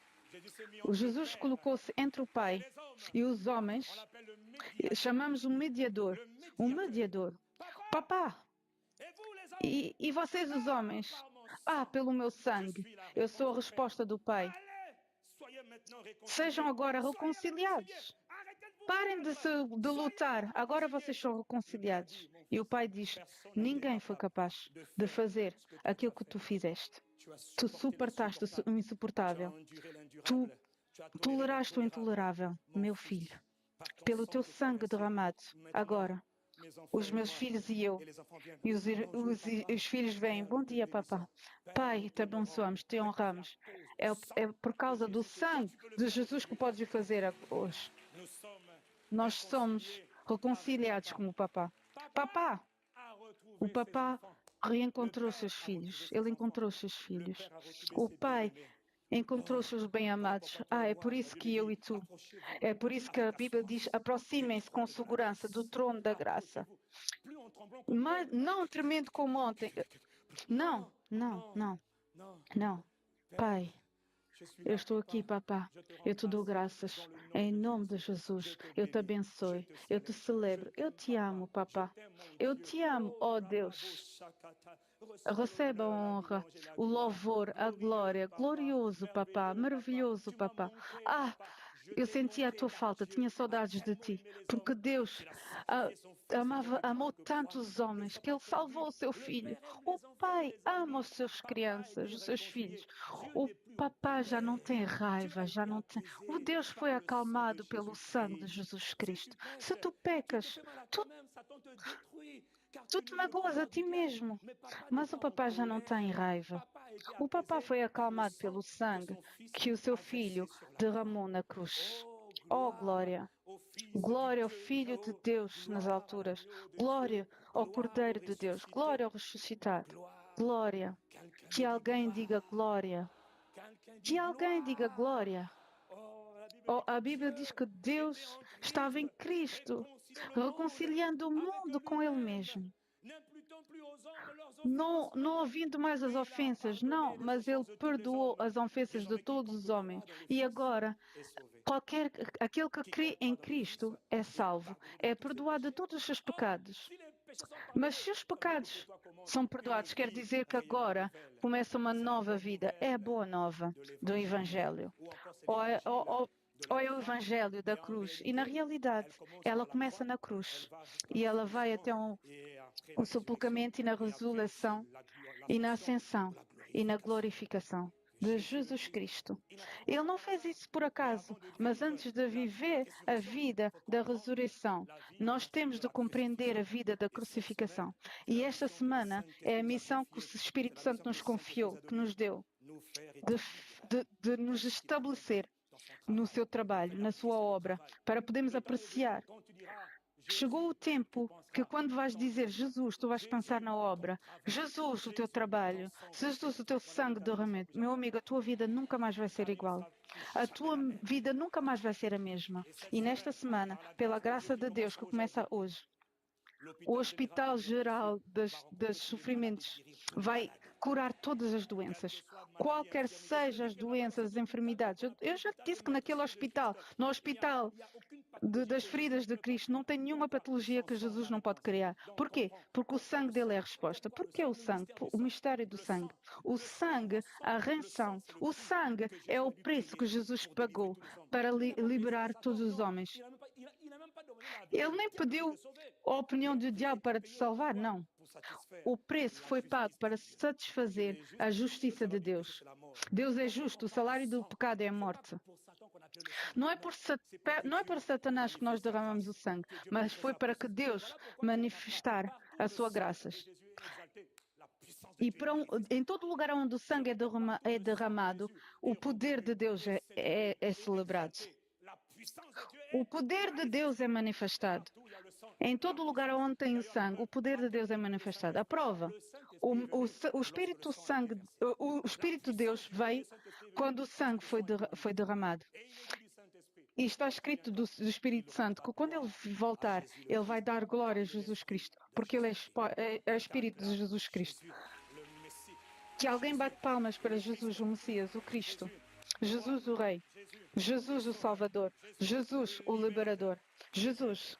O Jesus colocou-se entre o Pai e os homens. Chamamos um mediador. Um mediador. Papá. E vocês, os homens? Pelo meu sangue. Eu sou a resposta do Pai. Sejam agora reconciliados. Parem de lutar. Agora vocês são reconciliados. E o Pai diz, ninguém foi capaz de fazer aquilo que tu fizeste. Tu suportaste o insuportável. Tu toleraste o intolerável, meu filho. Pelo teu sangue derramado. Agora, os meus filhos e eu. E os filhos vêm, bom dia, papá. Pai, te abençoamos, te honramos. É por causa do sangue de Jesus que podes fazer hoje. Nós somos reconciliados com o papá. Papá! O papá reencontrou seus filhos. Ele encontrou seus filhos. O pai encontrou seus bem-amados. É por isso que eu e tu. É por isso que a Bíblia diz: aproximem-se com segurança do trono da graça. Mas não tremendo como ontem. Não. Pai, eu estou aqui, papá. Eu te dou graças. Em nome de Jesus, eu te abençoe. Eu te celebro. Eu te amo, papá. Eu te amo, ó Deus. Receba a honra, o louvor, a glória. Glorioso, papá. Maravilhoso, papá. Eu sentia a tua falta, tinha saudades de ti, porque Deus amou tantos homens que Ele salvou o seu filho. O pai ama os seus crianças, os seus filhos. O papá já não tem raiva, já não tem. O Deus foi acalmado pelo sangue de Jesus Cristo. Se tu pecas, tu te magoas a ti mesmo, mas o papá já não tem raiva. O papá foi acalmado pelo sangue que o seu filho derramou na cruz. Oh, glória! Glória ao Filho de Deus nas alturas. Glória ao Cordeiro de Deus. Glória ao ressuscitado. Glória. Que alguém diga glória. Que alguém diga glória. A Bíblia diz que Deus estava em Cristo, reconciliando o mundo com Ele mesmo. Não ouvindo mais as ofensas, não, mas Ele perdoou as ofensas de todos os homens. E agora, aquele que crê em Cristo é salvo, é perdoado de todos os seus pecados. Mas se os pecados são perdoados, quer dizer que agora começa uma nova vida. É a boa nova do Evangelho. Ou é o Evangelho da cruz. E na realidade, ela começa na cruz. E ela vai até o sepultamento e na ressurreição e na ascensão e na glorificação de Jesus Cristo. Ele não fez isso por acaso, mas antes de viver a vida da ressurreição, nós temos de compreender a vida da crucificação. E esta semana é a missão que o Espírito Santo nos confiou, que nos deu, de nos estabelecer no seu trabalho, na sua obra, para podermos apreciar. Chegou o tempo que quando vais dizer Jesus, tu vais pensar na obra. Jesus, o teu trabalho. Jesus, o teu sangue derramado. Meu amigo, a tua vida nunca mais vai ser igual. A tua vida nunca mais vai ser a mesma. E nesta semana, pela graça de Deus que começa hoje, o Hospital Geral dos Sofrimentos vai curar todas as doenças, qualquer sejam as doenças, as enfermidades. Eu já te disse que naquele hospital, no hospital das feridas de Cristo, não tem nenhuma patologia que Jesus não pode criar. Porquê? Porque o sangue dele é a resposta. Porquê o sangue? O mistério do sangue. O sangue, a ranção. O sangue é o preço que Jesus pagou para liberar todos os homens. Ele nem pediu a opinião do diabo para te salvar, não. O preço foi pago para satisfazer a justiça de Deus. Deus é justo, o salário do pecado é a morte. Não é por Satanás que nós derramamos o sangue, mas foi para que Deus manifestar a sua graça. E em todo lugar onde o sangue é derramado, o poder de Deus é celebrado. O poder de Deus é manifestado. Em todo lugar onde tem o sangue, o poder de Deus é manifestado. A prova, o Espírito de Deus veio quando o sangue foi derramado. E está escrito do Espírito Santo que quando ele voltar, ele vai dar glória a Jesus Cristo, porque ele é o Espírito de Jesus Cristo. Que alguém bate palmas para Jesus, o Messias, o Cristo. Jesus, o Rei. Jesus, o Salvador. Jesus, o Liberador. Jesus.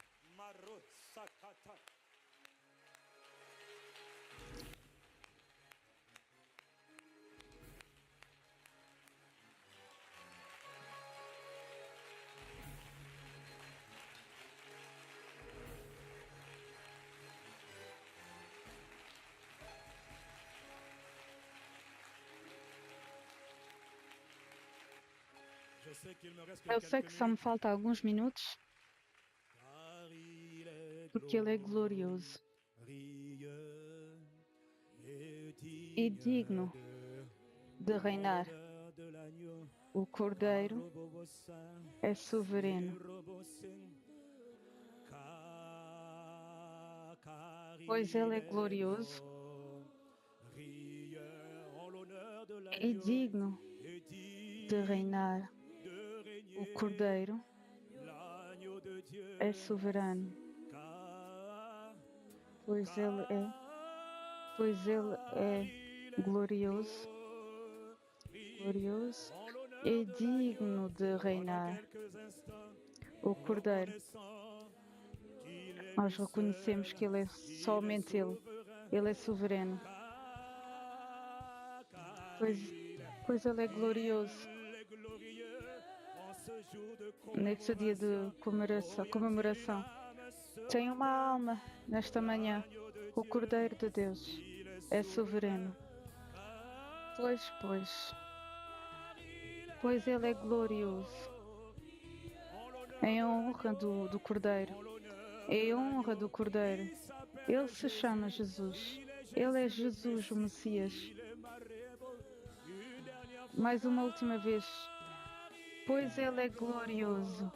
Eu sei que só me falta alguns minutos, porque Ele é glorioso e digno de reinar. O Cordeiro é soberano, pois Ele é glorioso e digno de reinar. O Cordeiro é soberano, pois Ele é glorioso e digno de reinar. O Cordeiro, nós reconhecemos que Ele é somente Ele é soberano, pois Ele é glorioso. Neste dia de comemoração, tem uma alma nesta manhã. O Cordeiro de Deus é soberano, pois Ele é glorioso. Em honra do Cordeiro, em honra do Cordeiro, Ele se chama Jesus. Ele é Jesus, o Messias. Mais uma última vez, pois Ele é glorioso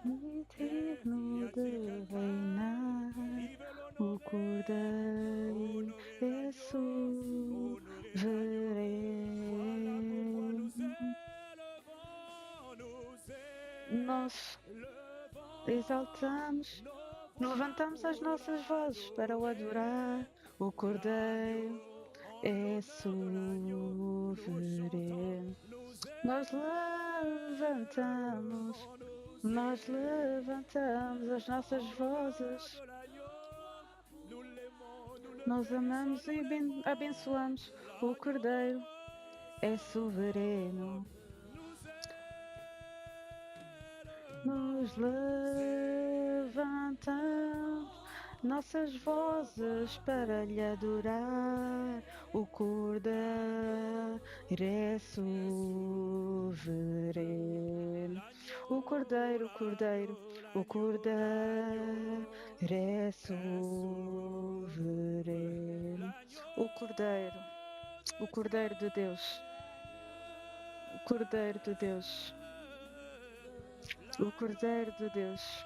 e digno de reinar. O Cordeiro é soberano. Nós exaltamos, levantamos as nossas vozes para o adorar. O Cordeiro é soberano. Nós levantamos as nossas vozes. Nós amamos e abençoamos. O Cordeiro é soberano. Nós levantamos nossas vozes para lhe adorar. O Cordeiro é soberano. O Cordeiro é soberano. O Cordeiro de Deus. O Cordeiro de Deus. O Cordeiro de Deus.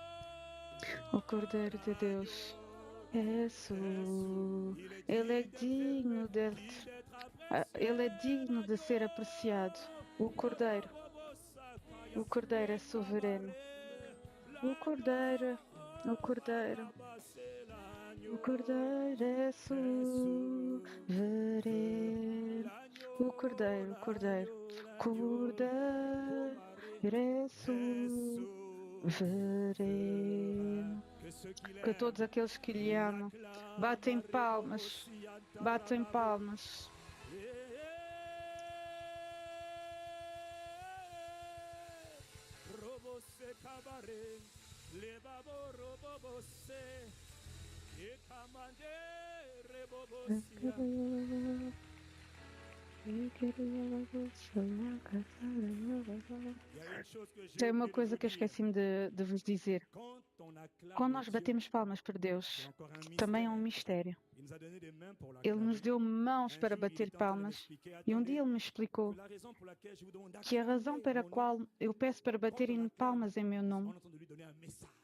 O Cordeiro de Deus. Ele é digno Ele é digno de ser apreciado. O Cordeiro é soberano. O Cordeiro é soberano. O Cordeiro é soberano. Que todos aqueles que lhe amam batem palmas. Tem uma coisa que eu esqueci-me de vos dizer. Quando nós batemos palmas para Deus, também é um mistério. Ele nos deu mãos para bater palmas e um dia Ele me explicou que a razão pela qual eu peço para baterem palmas em meu nome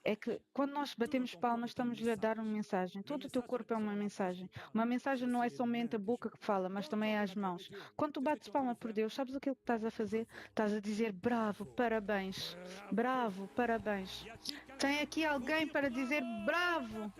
é que quando nós batemos palmas estamos-lhe a dar uma mensagem. Todo o teu corpo é uma mensagem. Uma mensagem não é somente a boca que fala, mas também é as mãos. Quando tu bates palma por Deus, sabes aquilo que estás a fazer? Estás a dizer bravo, parabéns. Bravo, parabéns. Tem aqui alguém para dizer bravo.